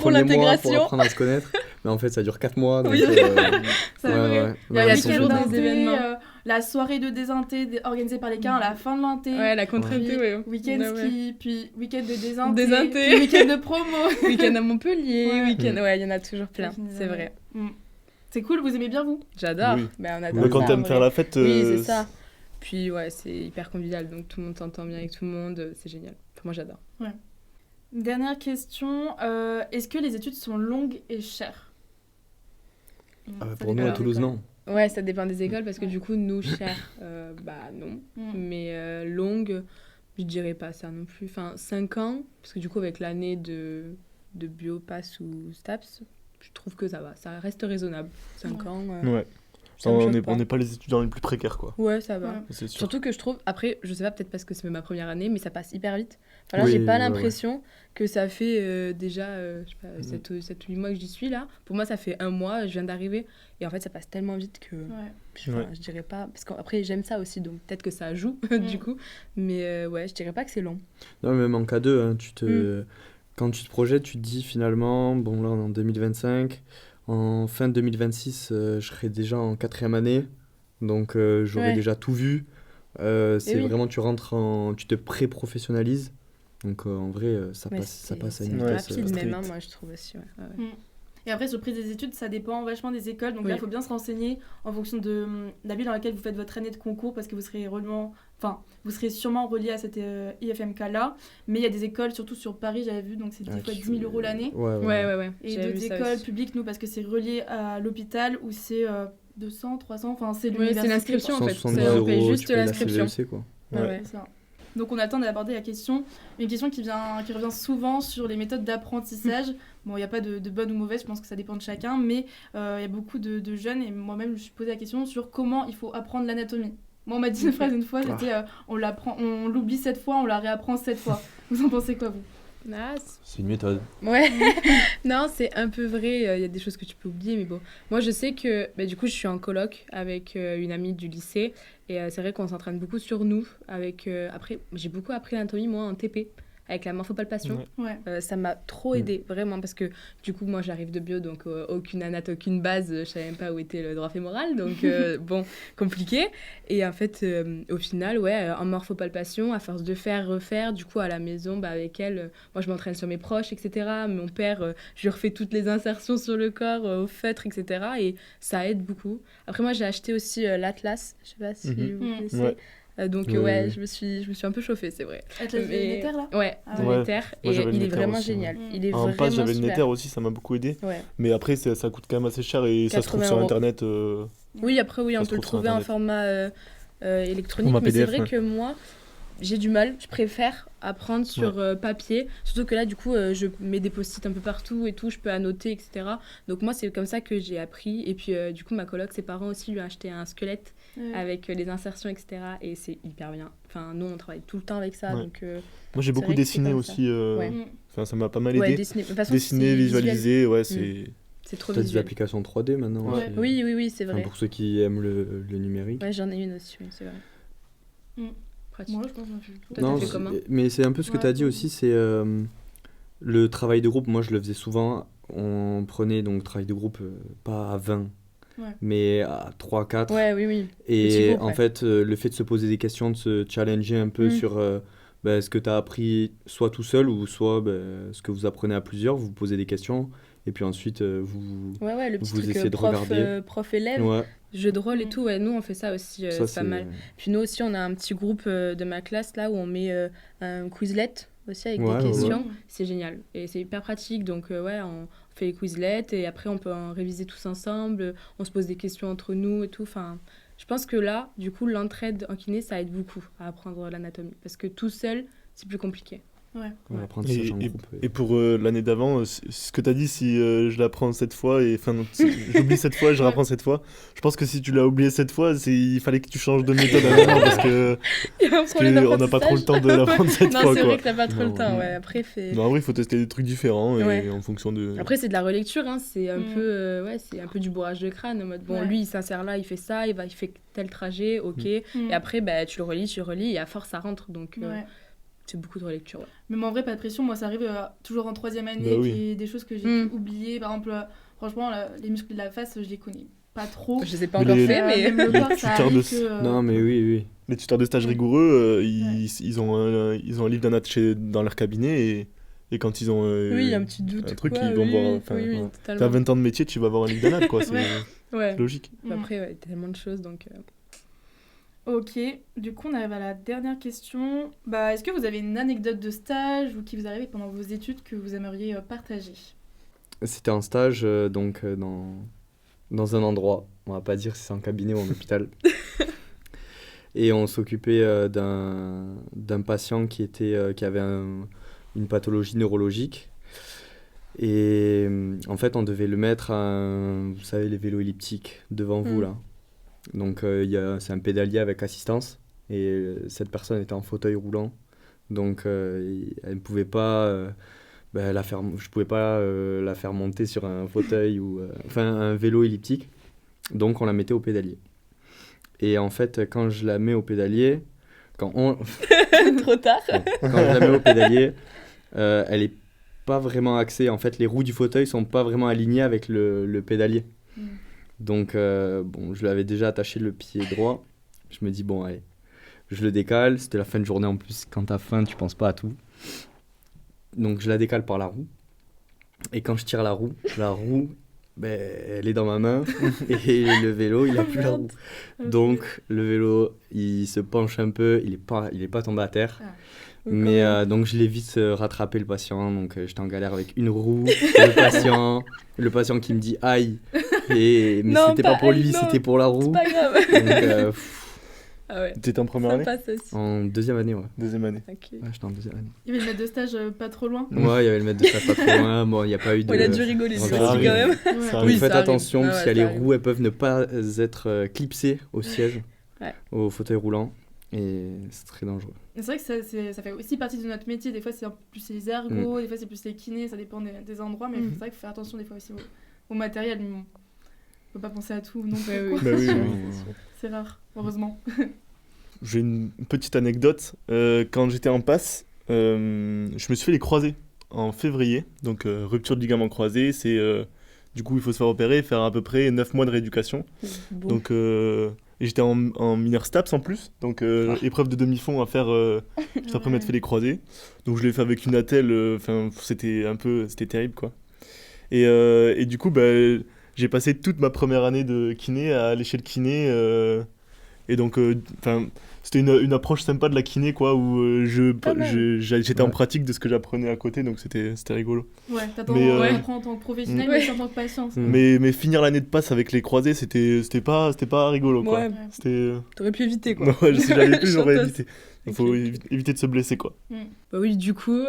Pour l'intégration. Pour apprendre à se connaître. Mais en fait, ça dure 4 mois. Donc, c'est vrai. Il y a toujours des événements. La soirée de désinté organisée par les cas à la fin de l'inté. Ouais, la contre-inté, Week-end ski, puis week-end de désinté. Puis week-end de promo. Week-end à Montpellier. Week-end... il y en a toujours plein. C'est vrai. C'est cool, vous aimez bien, vous ? J'adore. Oui. On adore quand t'aimes faire la fête... Oui, c'est ça. Puis c'est hyper convivial, donc tout le monde s'entend bien avec tout le monde. C'est génial. Moi, j'adore. Ouais. Dernière question. Est-ce que les études sont longues et chères ? Pour nous, à Toulouse, non. Ouais, ça dépend des écoles, parce que du coup, nous, chères, non. Mais longue, je dirais pas ça non plus. Enfin, 5 ans, parce que du coup, avec l'année de Biopass ou STAPS, je trouve que ça va. Ça reste raisonnable. 5 ans. Ouais. Ça me on choque pas. n'est pas les étudiants les plus précaires, quoi. Ouais, ça va. Ouais. C'est sûr. Surtout que je trouve, après, je sais pas, peut-être parce que c'est ma première année, mais ça passe hyper vite. Enfin, là, Oui, j'ai pas ouais, l'impression que ça fait déjà, je sais pas, 7 ou 8 mois que j'y suis là. Pour moi, ça fait 1 mois, je viens d'arriver. Et en fait, ça passe tellement vite que Ouais. je dirais pas. Parce qu'après, j'aime ça aussi, donc peut-être que ça joue, du coup. Mais ouais, je dirais pas que c'est long. Non, même en K2, hein, quand tu te projettes, tu te dis finalement, bon là on est en 2025, en fin 2026, je serai déjà en 4e année, donc j'aurai Ouais. déjà tout vu. C'est oui. vraiment, tu te pré-professionnalises. Donc en vrai, ça Ouais, passe à c'est une Ouais, vitesse. rapide très même, hein, vite. moi, je trouve aussi. Ouais. Et après, sur le prix des études, ça dépend vachement des écoles. Donc là, Oui. il faut bien se renseigner en fonction de la ville dans laquelle vous faites votre année de concours parce que vous serez sûrement relié à cette IFMK-là. Mais il y a des écoles, surtout sur Paris, j'avais vu, donc c'est des fois 10 000 euros l'année. Ouais. Et J'avais d'autres vu ça écoles aussi. publiques, nous, parce que c'est relié à l'hôpital où c'est 200, 300, enfin c'est Ouais, l'université. c'est l'inscription en fait. 170 On paye euros, juste tu payes la l'inscription. CVEC, quoi. Ouais. Ouais. C'est ça. Donc on attend d'aborder la question, une question qui revient souvent sur les méthodes d'apprentissage. Bon, il n'y a pas de bonne ou mauvaise, je pense que ça dépend de chacun, mais il y a beaucoup de jeunes, et moi-même je me suis posé la question sur comment il faut apprendre l'anatomie. Moi on m'a dit une phrase une fois, c'était on l'oublie 7 fois, on la réapprend 7 fois. Vous en pensez quoi vous ? Ah, C'est une méthode. ouais, non, c'est un peu vrai. Il y a des choses que tu peux oublier, mais bon. Moi, je sais que du coup, je suis en coloc avec une amie du lycée. Et c'est vrai qu'on s'entraîne beaucoup sur nous. Après, j'ai beaucoup appris l'anatomie, moi, en TP, avec la morphopalpation. Ouais. Ouais. Ça m'a trop aidé, vraiment, parce que du coup, moi, j'arrive de bio, donc aucune anate, aucune base. Je savais même pas où était le droit fémoral, donc bon, compliqué. Et en fait, au final, ouais, en morphopalpation, à force de faire, refaire, du coup, à la maison, avec elle, moi, je m'entraîne sur mes proches, etc. Mon père, je lui refais toutes les insertions sur le corps, au feutre, etc. Et ça aide beaucoup. Après, moi, j'ai acheté aussi l'Atlas, je sais pas si vous connaissez. Ouais. Donc Oui, ouais, oui. je me suis un peu chauffée, c'est vrai. Atlas de Néter, là ? Ouais, Ah de ouais. Néter. Moi, Et j'avais le il est Néter vraiment aussi, génial. ouais. Il est En vraiment passe, j'avais le super. Néter aussi, ça m'a beaucoup aidé. Ouais. Mais après, ça coûte quand même assez cher et ça se trouve 80 sur euros. internet. Oui, après, oui, Ça on se peut le trouve sur trouver en Internet. format électronique. Format Mais c'est PDF, vrai ouais. que moi, j'ai du mal. Je préfère apprendre sur papier. Surtout que là, du coup, je mets des post-it un peu partout et tout. Je peux annoter, etc. Donc moi, c'est comme ça que j'ai appris. Et puis, du coup, ma coloc, ses parents aussi lui ont acheté un squelette avec les insertions, etc. Et c'est hyper bien. Enfin, nous, on travaille tout le temps avec ça. Ouais. Donc, Moi, C'est j'ai vrai beaucoup que c'est dessiné comme ça. aussi. Ouais. Enfin, ça m'a pas mal ouais, aidé. dessiner. De toute façon, Dessiner, c'est visualiser, ouais, visuel. C'est trop T'as des visuel. applications 3D maintenant Ouais. aussi. Oui, c'est Enfin, vrai. pour ceux qui aiment le numérique. Ouais, j'en ai une aussi, oui, c'est vrai. Mm. Pratique. Moi, je pense que j'en fais tout. Toi, t'as Non, fait comment mais c'est un peu ce que Ouais. tu as dit aussi, c'est le travail de groupe. Moi, je le faisais souvent. On prenait donc travail de groupe pas à 20, Ouais. mais à 3, 4. Ouais, oui. Petit Et groupe, en ouais. fait, le fait de se poser des questions, de se challenger un peu Mm. sur ce que tu as appris soit tout seul ou soit ce que vous apprenez à plusieurs, vous posez des questions et puis ensuite vous... Ouais, le petit Vous truc essayez de regarder. prof-élève, Ouais, jeu de rôle et tout. Ouais, nous, on fait ça aussi, ça c'est pas mal. Puis nous aussi, on a un petit groupe de ma classe là où on met un Quizlet aussi avec Ouais, des ouais, questions. ouais. C'est génial. Et c'est hyper pratique. Donc, ouais, on fait les Quizlets et après, on peut en réviser tous ensemble. On se pose des questions entre nous et tout. Enfin, je pense que là, du coup, l'entraide en kiné, ça aide beaucoup à apprendre l'anatomie. Parce que tout seul, c'est plus compliqué. Ouais. l'apprentissage en groupe. Et pour l'année d'avant, ce que tu as dit, si je l'apprends cette fois, enfin, j'oublie cette fois, je rapprends cette fois, je pense que si tu l'as oublié cette fois, il fallait que tu changes de méthode à l'avant parce que Il y a un problème on n'a pas trop le temps de l'apprendre cette Non, fois. c'est Quoi. vrai que t'as pas trop Non, le temps. ouais. Ouais. Après, Non, en vrai, il faut tester des trucs différents et Ouais. en fonction de. Après, c'est de la relecture, hein. C'est un Mm. peu, c'est un peu du bourrage de crâne. En mode, bon, Ouais. lui, il s'insère là, il fait ça, il fait tel trajet, ok. Mm. Et après, tu le relis, et à force, ça rentre. Donc, Ouais. c'est beaucoup de relecture. Ouais. Mais en vrai, pas de pression. Moi, ça arrive toujours en 3e année. Bah oui. Et puis des choses que j'ai pu oublier. Par exemple, franchement, les muscles de la face, je les connais pas trop. Je les ai pas Mais encore les- fait, mais. Même le les corps, ça tuteurs arrive de- que, Non, mais oui. Les tuteurs de stage rigoureux, ils ont un livre d'anat dans leur cabinet et quand ils ont Oui, il y a un petit doute. un truc, quoi, ils vont oui, voir. oui, Enfin, oui, ouais. totalement. T'as 20 ans de métier, tu vas avoir un livre d'anat, quoi. C'est Ouais. logique. Mm. Après, ouais, tellement de choses, donc. Ok, du coup on arrive à la dernière question. Est-ce que vous avez une anecdote de stage ou qui vous arrive pendant vos études que vous aimeriez partager ? C'était un stage dans un endroit, on va pas dire si c'est en cabinet ou en hôpital. Et on s'occupait d'un patient qui avait une pathologie neurologique. Et en fait, on devait le mettre vous savez, les vélos elliptiques devant vous, là. Donc, c'est un pédalier avec assistance. Et cette personne était en fauteuil roulant. Donc, elle ne pouvait pas... je pouvais pas la faire monter sur un fauteuil ou un vélo elliptique. Donc, on la mettait au pédalier. Et en fait, quand je la mets au pédalier... Trop tard. Quand je la mets au pédalier, elle est pas vraiment axée. En fait, les roues du fauteuil sont pas vraiment alignées avec le pédalier. Donc, je lui avais déjà attaché le pied droit. Je me dis, bon, allez, je le décale. C'était la fin de journée en plus. Quand t'as faim, tu penses pas à tout. Donc, je la décale par la roue. Et quand je tire la roue, elle est dans ma main. Et le vélo, il a plus la roue. Donc, le vélo, il se penche un peu. Il est pas tombé à terre. Mais donc, je l'ai vite rattrapé, le patient. Donc, j'étais en galère avec une roue. Le patient qui me dit aïe. Mais Non, c'était pas pour lui, non. c'était pour la roue. C'est pas grave. Donc, Ah ouais. T'étais en première année? Sympa, ça aussi. en deuxième année, ouais. Deuxième année. Ok. Ouais, j'étais en deuxième année. Il y avait le maître de stage pas trop loin. Ouais, il y avait le maître de stage pas trop loin. Bon, il n'y a pas eu de... Il a dû rigoler, lui Ça aussi, quand arrive. même. Ouais. Ça Oui, arrive. faites ça arrive. attention, parce Ouais, qu'il y a ça les arrive. roues, elles peuvent ne pas être clipsées au siège, Ouais. au fauteuil roulant, et c'est très dangereux. C'est vrai que ça fait aussi partie de notre métier. Des fois, c'est plus les ergots, des fois, c'est plus les kinés, ça dépend des endroits. Mais c'est vrai qu'il faut faire attention des fois aussi au matériel. Mais bon, faut pas penser à tout non plus. Ouais, quoi. Bah oui, oui. C'est rare, heureusement. J'ai une petite anecdote. Quand j'étais en passe, je me suis fait les croisés en février. Donc, rupture de ligament croisé, c'est... du coup, il faut se faire opérer, faire à peu près 9 mois de rééducation. Bon. Donc, et j'étais en mineur STAPS en plus. Donc, épreuve de demi-fond à faire juste après m'être fait les croisés. Donc, je l'ai fait avec une attelle. C'était terrible, quoi. Et du coup, j'ai passé toute ma première année de kiné à aller chez le kiné. Et donc, c'était une approche sympa de la kiné, quoi, où j'étais en Ouais. pratique de ce que j'apprenais à côté, donc c'était rigolo. Ouais, Mais, t'apprends en tant que professionnel, Ouais. mais aussi en tant que patient. ça. Mais finir l'année de passe avec les croisés, c'était pas rigolo, quoi. Ouais, C'était... t'aurais pu éviter, quoi. Ouais, si j'avais pu, j'aurais Chanteuse. évité. Il faut éviter de se blesser, quoi. Bah oui, du coup,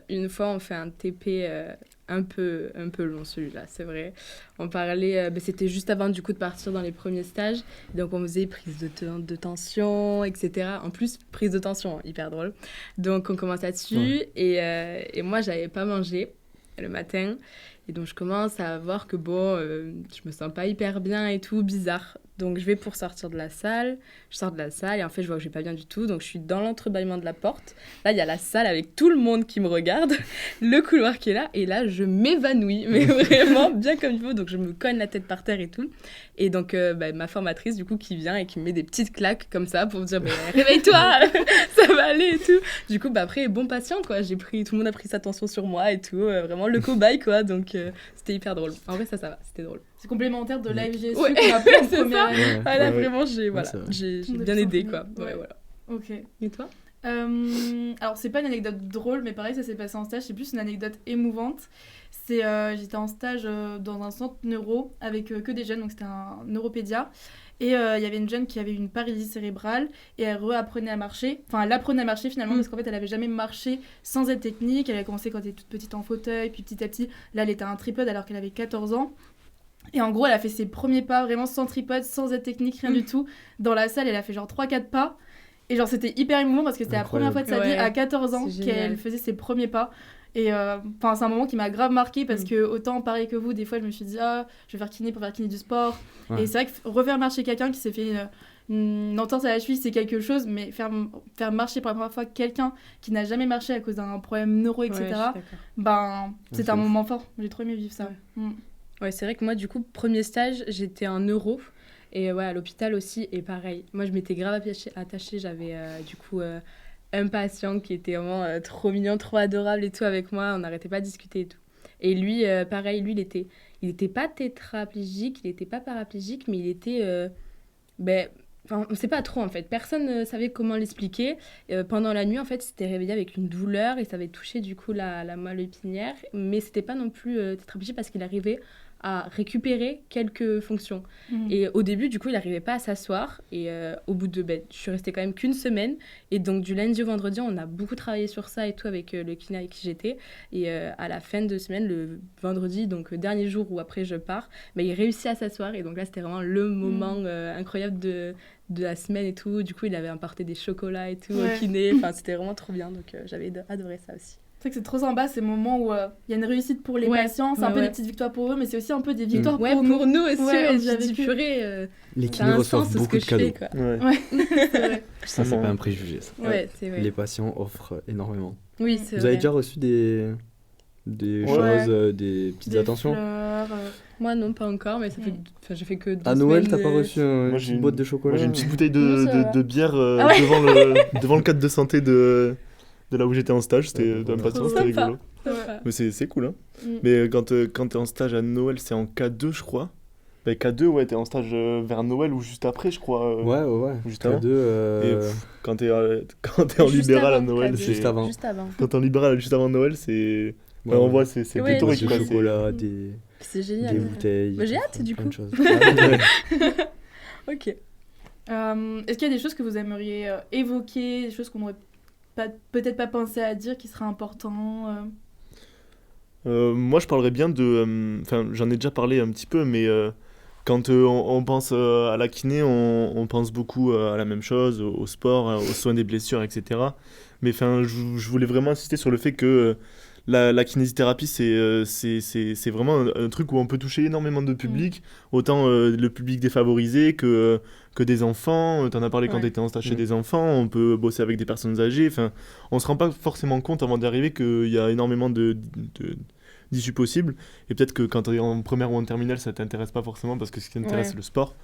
une fois, on fait un TP un peu long, celui-là, c'est vrai. On parlait, c'était juste avant, du coup, de partir dans les premiers stages. Donc, on faisait prise de tension, etc. En plus, prise de tension, hyper drôle. Donc, on commence là-dessus. Et moi, j'avais pas mangé le matin. Et donc, je commence à voir que, je me sens pas hyper bien et tout, bizarre. Donc, je vais pour sortir de la salle. Je sors de la salle et en fait, je vois que je vais pas bien du tout. Donc, je suis dans l'entrebâillement de la porte. Là, il y a la salle avec tout le monde qui me regarde, le couloir qui est là. Et là, je m'évanouis, mais vraiment bien comme il faut. Donc, je me cogne la tête par terre et tout. Et donc, ma formatrice, du coup, qui vient et qui me met des petites claques comme ça pour me dire réveille-toi, ça va aller et tout. Du coup, après, bon patient, quoi. Tout le monde a pris sa tension sur moi et tout. Vraiment le cobaye, quoi. Donc, c'était hyper drôle. En vrai, ça va. C'était drôle. C'est complémentaire de l'AFGSU Ouais, qu'on a fait en c'est première ça. année. Ouais. Voilà, Ouais. vraiment, c'est vrai. j'ai On est bien tous aidé, en quoi. famille. Ouais, Ouais. voilà. Ok. Et toi? Alors, c'est pas une anecdote drôle, mais pareil, ça s'est passé en stage. C'est plus une anecdote émouvante. J'étais en stage dans un centre neuro avec que des jeunes, donc c'était un neuropédia. Et il y avait une jeune qui avait une paralysie cérébrale et elle réapprenait à marcher. Enfin, elle apprenait à marcher finalement parce qu'en fait, elle avait jamais marché sans aide technique. Elle avait commencé quand elle était toute petite en fauteuil, puis petit à petit, là, elle était à un tripode alors qu'elle avait 14 ans. Et en gros, elle a fait ses premiers pas vraiment sans tripode, sans aide technique, rien du tout. Dans la salle, elle a fait genre 3-4 pas. Et genre, c'était hyper émouvant parce que c'était la première fois de sa vie Ouais, à 14 ans c'est génial. qu'elle faisait ses premiers pas. Et c'est un moment qui m'a grave marqué parce que, autant pareil que vous, des fois, je me suis dit, je vais faire kiné pour faire kiné du sport. Ouais. Et c'est vrai que refaire marcher quelqu'un qui s'est fait une entorse à la cheville, c'est quelque chose, mais faire marcher pour la première fois quelqu'un qui n'a jamais marché à cause d'un problème neuro, etc., Ouais, je suis d'accord. c'est c'est un ouf. moment fort. J'ai trop aimé vivre ça. Ouais, c'est vrai que moi, du coup, premier stage, j'étais en neuro. Et ouais, à l'hôpital aussi. Et pareil, moi, je m'étais grave attachée. J'avais du coup un patient qui était vraiment trop mignon, trop adorable et tout avec moi. On n'arrêtait pas de discuter et tout. Et lui, pareil, lui, il était pas tétraplégique, il était pas paraplégique, mais il était... Enfin, on ne sait pas trop en fait. Personne ne savait comment l'expliquer. Pendant la nuit, en fait, il s'était réveillé avec une douleur et ça avait touché du coup la moelle épinière. Mais c'était pas non plus tétraplégique parce qu'il arrivait à récupérer quelques fonctions. Et au début, du coup, il n'arrivait pas à s'asseoir. Et au bout de... je suis restée quand même qu'une semaine. Et donc, du lundi au vendredi, on a beaucoup travaillé sur ça et tout avec le kiné avec qui j'étais. Et à la fin de semaine, le vendredi, donc dernier jour où après je pars, il réussit à s'asseoir. Et donc là, c'était vraiment le moment incroyable de la semaine et tout. Du coup, il avait apporté des chocolats et tout au kiné. Enfin, c'était vraiment trop bien. Donc, j'avais adoré ça aussi. C'est vrai que c'est trop sympa, ces moments où il y a une réussite pour les patients, c'est un peu des petites victoires pour eux, mais c'est aussi un peu des victoires pour nous. Pour nous aussi, j'avais dit purée. Les kinés reçoivent beaucoup de cadeaux. C'est vrai. Ça, c'est pas un préjugé, ça. C'est vrai. Les patients offrent énormément. Oui, c'est vrai. Vous avez déjà reçu des choses, des petites attentions fleurs, Moi, non, pas encore, mais ça fait... j'ai fait que 2 À Noël, t'as pas reçu une boîte de chocolat? Moi, j'ai une petite bouteille de bière devant le cadre de santé de là où j'étais en stage. C'était d'un patient, c'était rigolo. Mais c'est cool, hein. Mais quand t'es en stage à Noël, c'est en K2, je crois. K2, t'es en stage vers Noël ou juste après, je crois. Ouais. Juste K2, Et quand t'es en libéral à Noël, c'est... Juste avant. Quand t'es en libéral juste avant Noël, c'est... on voit, c'est pléthorique. Des chocolats, c'est génial. des bouteilles. J'ai hâte, du coup. Ok. Est-ce qu'il y a des choses que vous aimeriez évoquer, des choses qu'on n'aurait peut-être pas pensé à dire, qui seraient importants Moi, je parlerais bien de... j'en ai déjà parlé un petit peu, mais quand on pense à la kiné, on pense beaucoup à la même chose, au sport, aux soins des blessures, etc. Mais je voulais vraiment insister sur le fait que la kinésithérapie, c'est vraiment un truc où on peut toucher énormément de public, autant le public défavorisé que des enfants. T'en as parlé quand t'étais en stage chez des enfants, on peut bosser avec des personnes âgées. On se rend pas forcément compte avant d'y arriver qu'il y a énormément d'issues possibles. Et peut-être que quand t'es en première ou en terminale, ça t'intéresse pas forcément parce que ce qui t'intéresse, c'est le sport.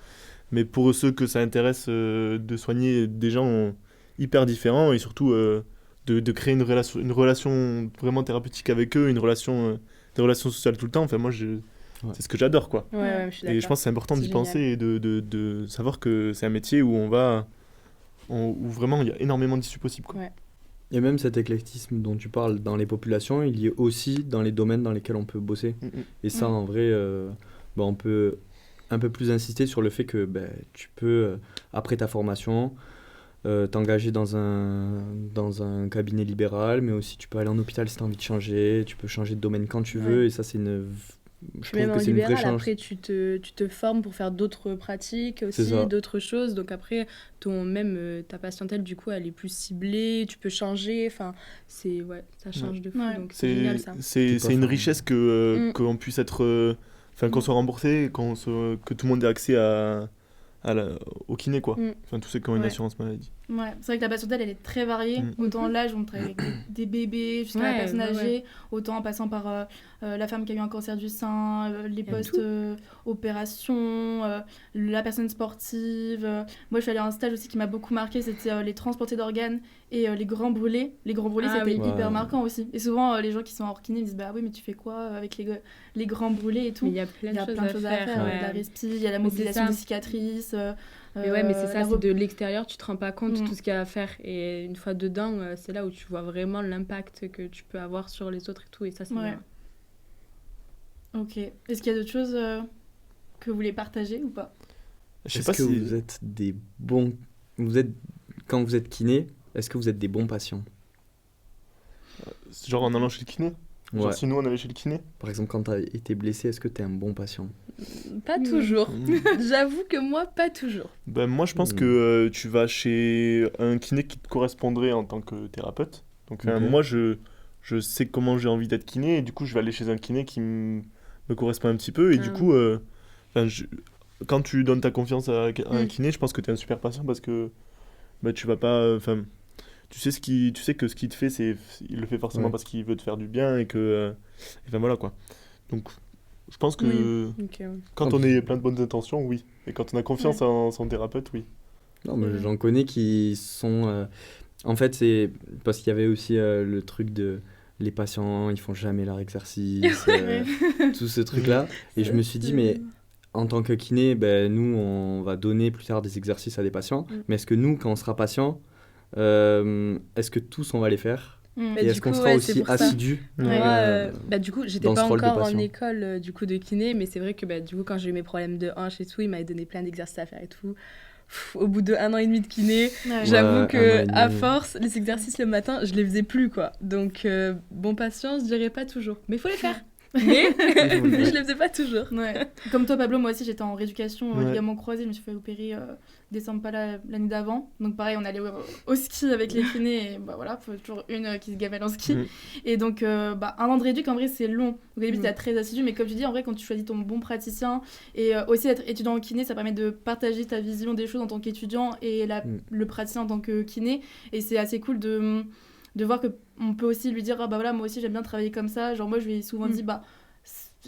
Mais pour ceux que ça intéresse de soigner des gens hyper différents et surtout... de créer une relation vraiment thérapeutique avec eux, des relations sociales tout le temps. Moi, c'est ce que j'adore, quoi. Je suis d'accord. Et je pense que c'est important d'y penser et de savoir que c'est un métier où où vraiment il y a énormément d'issues possibles, quoi. Et même cet éclectisme dont tu parles dans les populations, il y est aussi dans les domaines dans lesquels on peut bosser. Et ça, en vrai, on peut un peu plus insister sur le fait que tu peux, après ta formation, t'engager dans un cabinet libéral, mais aussi tu peux aller en hôpital si tu as envie de changer, tu peux changer de domaine quand tu veux, et ça c'est je trouve que c'est une vraie chance. Après tu te formes pour faire d'autres pratiques aussi, d'autres choses, donc après ta patientèle du coup elle est plus ciblée, tu peux changer, ça change de fou, donc c'est génial ça. C'est une richesse qu'on puisse être, qu'on soit remboursé, que tout le monde ait accès au kiné, quoi. Tous ceux qui ont une assurance maladie. C'est vrai que la patientèle elle est très variée, autant l'âge, on travaille avec des bébés jusqu'à la personne âgée, autant en passant par la femme qui a eu un cancer du sein, les post-opérations, la personne sportive. Moi je suis allée à un stage aussi qui m'a beaucoup marqué, c'était les transplantés d'organes et les grands brûlés. Les grands brûlés c'était hyper marquant aussi. Et souvent les gens qui sont hors kiné disent oui mais tu fais quoi avec les grands brûlés et tout. Il y a plein de choses à faire. La respi, il y a la mobilisation des cicatrices. Mais c'est ça, c'est de l'extérieur, tu te rends pas compte de tout ce qu'il y a à faire. Et une fois dedans, c'est là où tu vois vraiment l'impact que tu peux avoir sur les autres et tout. Et ça, c'est bien. Ok. Est-ce qu'il y a d'autres choses que vous voulez partager ou pas? Je sais pas si vous êtes des bons... Quand vous êtes kiné, est-ce que vous êtes des bons patients? Genre en allant chez le kiné? Genre si nous on allait chez le kiné? Par exemple, quand t'as été blessé, est-ce que t'es un bon patient? Pas toujours. J'avoue que moi, pas toujours. Moi, je pense que tu vas chez un kiné qui te correspondrait en tant que thérapeute. Donc moi, je sais comment j'ai envie d'être kiné et du coup, je vais aller chez un kiné qui me correspond un petit peu. Et du coup, quand tu donnes ta confiance à un kiné, je pense que tu es un super patient parce que tu vas pas... tu sais que ce qu'il te fait, il le fait forcément parce qu'il veut te faire du bien et que... voilà, quoi. Donc... Je pense que quand on est plein de bonnes intentions, oui. Et quand on a confiance en son thérapeute, oui. Non, mais j'en connais qui sont... En fait, c'est parce qu'il y avait aussi le truc de... Les patients, ils font jamais leur exercice, tout ce truc-là. Et je me suis dit, mais en tant que kiné, ben, nous, on va donner plus tard des exercices à des patients. Mais est-ce que nous, quand on sera patient, est-ce que tous, on va les faire et est-ce qu'on sera aussi assidu Moi, du coup, j'étais dans ce pas rôle de encore en patient. école du coup de kiné, mais c'est vrai que du coup, quand j'ai eu mes problèmes de hanche et tout, il m'avait donné plein d'exercices à faire et tout. Au bout de 1 an et demi de kiné, j'avoue Ouais, que 1 an et à demi. force, les exercices le matin, je les faisais plus quoi. Donc bon patient, je dirais pas toujours, mais il faut les faire. Mais je les faisais pas toujours. Ouais. Comme toi, Pablo, moi aussi, j'étais en rééducation Ouais. ligament croisé. Je me suis fait opérer décembre, pas l'année d'avant. Donc, pareil, on allait au ski avec les kinés. Et bah voilà, faut toujours une qui se gamelle en ski. Et donc, 1 an de rééduc, en vrai, c'est long. Donc, au début, t'es très assidu. Mais comme tu dis, en vrai, quand tu choisis ton bon praticien et aussi être étudiant en kiné, ça permet de partager ta vision des choses en tant qu'étudiant et le praticien en tant que kiné. Et c'est assez cool de voir qu'on peut aussi lui dire, ah bah voilà, moi aussi j'aime bien travailler comme ça. Genre moi je lui ai souvent dit, bah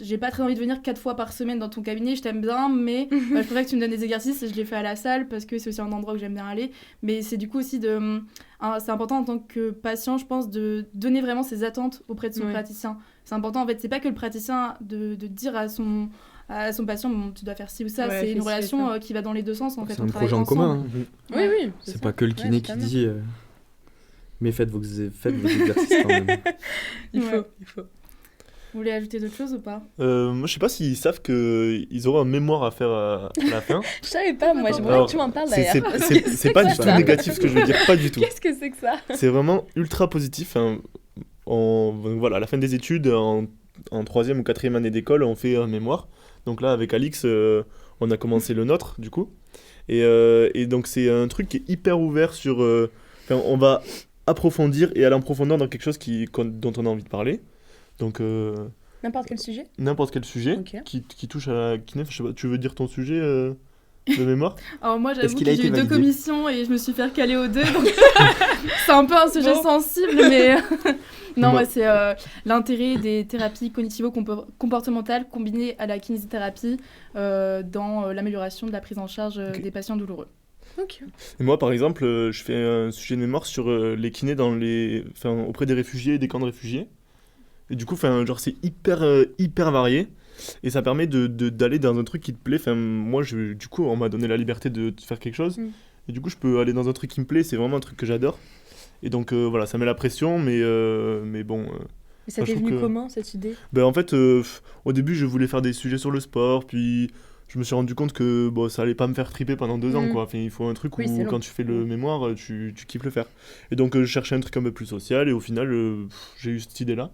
j'ai pas très envie de venir 4 fois par semaine dans ton cabinet, je t'aime bien, mais je préfère que tu me donnes des exercices et je les fais à la salle parce que c'est aussi un endroit où j'aime bien aller. Mais c'est du coup aussi c'est important en tant que patient, je pense, de donner vraiment ses attentes auprès de son praticien. C'est important en fait, c'est pas que le praticien de dire à son patient, bon, tu dois faire ci ou ça, c'est une relation qui va dans les deux sens en fait. C'est un projet en commun. Oui. C'est pas que le kiné qui dit mais faites vos exercices quand même. Il faut. Vous voulez ajouter d'autres choses ou pas ? Moi, je sais pas s'ils savent qu'ils auront un mémoire à faire à la fin. Je savais pas, moi, j'aimerais que tu m'en parles d'ailleurs. C'est pas du tout négatif ce que je veux dire, pas du tout. Qu'est-ce que c'est que ça ? C'est vraiment ultra positif. Voilà, à la fin des études, en 3e ou 4e année d'école, on fait un mémoire. Donc là, avec Alix, on a commencé le nôtre, du coup. Et donc, c'est un truc qui est hyper ouvert sur... on va approfondir et aller en profondeur dans quelque chose dont on a envie de parler. Donc... N'importe quel sujet ? N'importe quel sujet qui touche à la kiné. Je sais pas, tu veux dire ton sujet de mémoire ? Alors moi, Est-ce j'avoue qu'il que a j'ai été eu 2 validé commissions et je me suis fait caler aux 2. Donc c'est un peu un sujet sensible, mais... Non, ouais, c'est l'intérêt des thérapies cognitivo-comportementales combinées à la kinésithérapie dans l'amélioration de la prise en charge des patients douloureux. Ok. Et moi, par exemple, je fais un sujet de mémoire sur les kinés auprès des réfugiés et des camps de réfugiés. Et du coup, c'est hyper varié. Et ça permet d'aller dans un truc qui te plaît. Moi, du coup, on m'a donné la liberté de faire quelque chose. Et du coup, je peux aller dans un truc qui me plaît. C'est vraiment un truc que j'adore. Et donc, voilà, ça met la pression, mais bon... Et ça t'est venu comment, cette idée ? En fait, au début, je voulais faire des sujets sur le sport, puis je me suis rendu compte que ça allait pas me faire triper pendant 2 ans, quoi. Enfin, il faut un truc où, quand tu fais le mémoire, tu kiffes le faire. Et donc, je cherchais un truc un peu plus social, et au final, j'ai eu cette idée-là.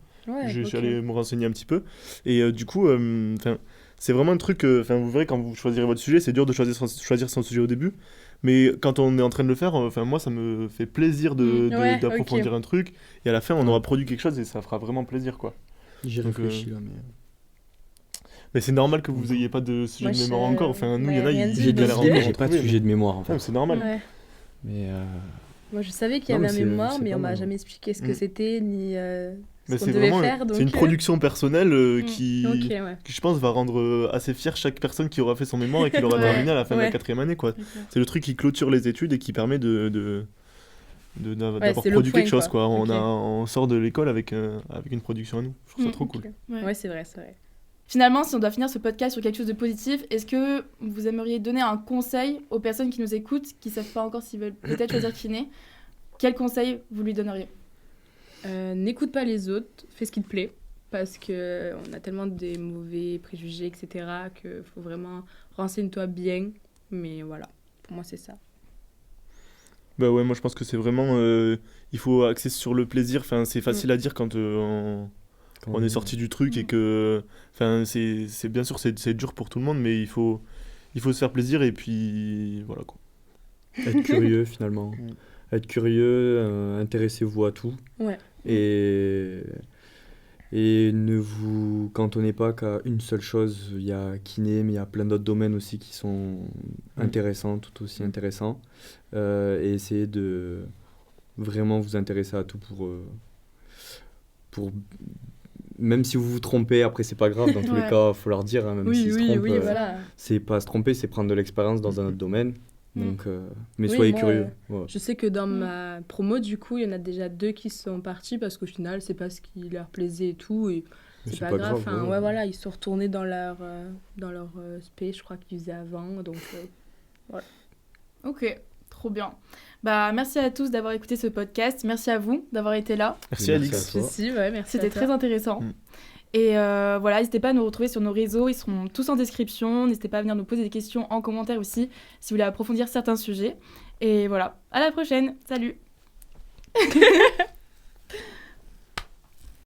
Je suis allé me renseigner un petit peu. Et du coup, c'est vraiment un truc... vous verrez, quand vous choisirez votre sujet, c'est dur de choisir son sujet au début. Mais quand on est en train de le faire, moi, ça me fait plaisir d'approfondir un truc. Et à la fin, on aura produit quelque chose et ça fera vraiment plaisir, quoi. J'y réfléchis, là, mais c'est normal que vous ayez pas de sujet de mémoire encore. Enfin, nous, il y en a, j'ai décidé, mais j'ai pas de sujet de mémoire, en fait. C'est normal. Ouais. Mais moi, je savais qu'il y avait un mémoire, mais on m'a jamais expliqué ce que c'était, ni ce qu'on devait faire. C'est une production personnelle qui, je pense, va rendre assez fier chaque personne qui aura fait son mémoire et qui l'aura terminé à la fin de la 4e année, quoi. C'est le truc qui clôture les études et qui permet d'avoir produit quelque chose, quoi. On sort de l'école avec une production à nous. Je trouve ça trop cool. Ouais, c'est vrai. Finalement, si on doit finir ce podcast sur quelque chose de positif, est-ce que vous aimeriez donner un conseil aux personnes qui nous écoutent, qui ne savent pas encore s'ils veulent peut-être choisir kiné ? Quel conseil vous lui donneriez ? N'écoute pas les autres, fais ce qui te plaît, parce qu'on a tellement des mauvais préjugés, etc., qu'il faut vraiment renseigne-toi bien. Mais voilà, pour moi, c'est ça. Bah ouais, moi je pense que c'est vraiment... il faut axer sur le plaisir. Enfin, c'est facile à dire quand on est sorti du truc et que... c'est bien sûr, c'est dur pour tout le monde, mais il faut se faire plaisir et puis voilà, quoi. Être curieux, finalement. Être curieux, intéressez-vous à tout. Ouais. Et ne vous cantonnez pas qu'à une seule chose. Il y a kiné, mais il y a plein d'autres domaines aussi qui sont intéressants, tout aussi intéressants. Et essayez de vraiment vous intéresser à tout pour même si vous vous trompez, après c'est pas grave, dans tous les cas, il faut leur dire, hein, même s'ils se trompent, voilà. c'est pas se tromper, c'est prendre de l'expérience dans un autre domaine. Donc, mais soyez curieux. Je sais que dans ma promo, du coup, il y en a déjà 2 qui sont partis parce qu'au final, c'est pas ce qui leur plaisait et tout. Et Mais c'est pas grave. Enfin, ouais. voilà, ils sont retournés dans leur spé, je crois qu'ils faisaient avant. Donc, voilà. Ok, trop bien. Bah, merci à tous d'avoir écouté ce podcast. Merci à vous d'avoir été là. Merci Merci Alix. à toi. Si, ouais, merci. C'était à toi. très intéressant. Mm. Et voilà, n'hésitez pas à nous retrouver sur nos réseaux. Ils seront tous en description. N'hésitez pas à venir nous poser des questions en commentaire aussi si vous voulez approfondir certains sujets. Et voilà, à la prochaine. Salut.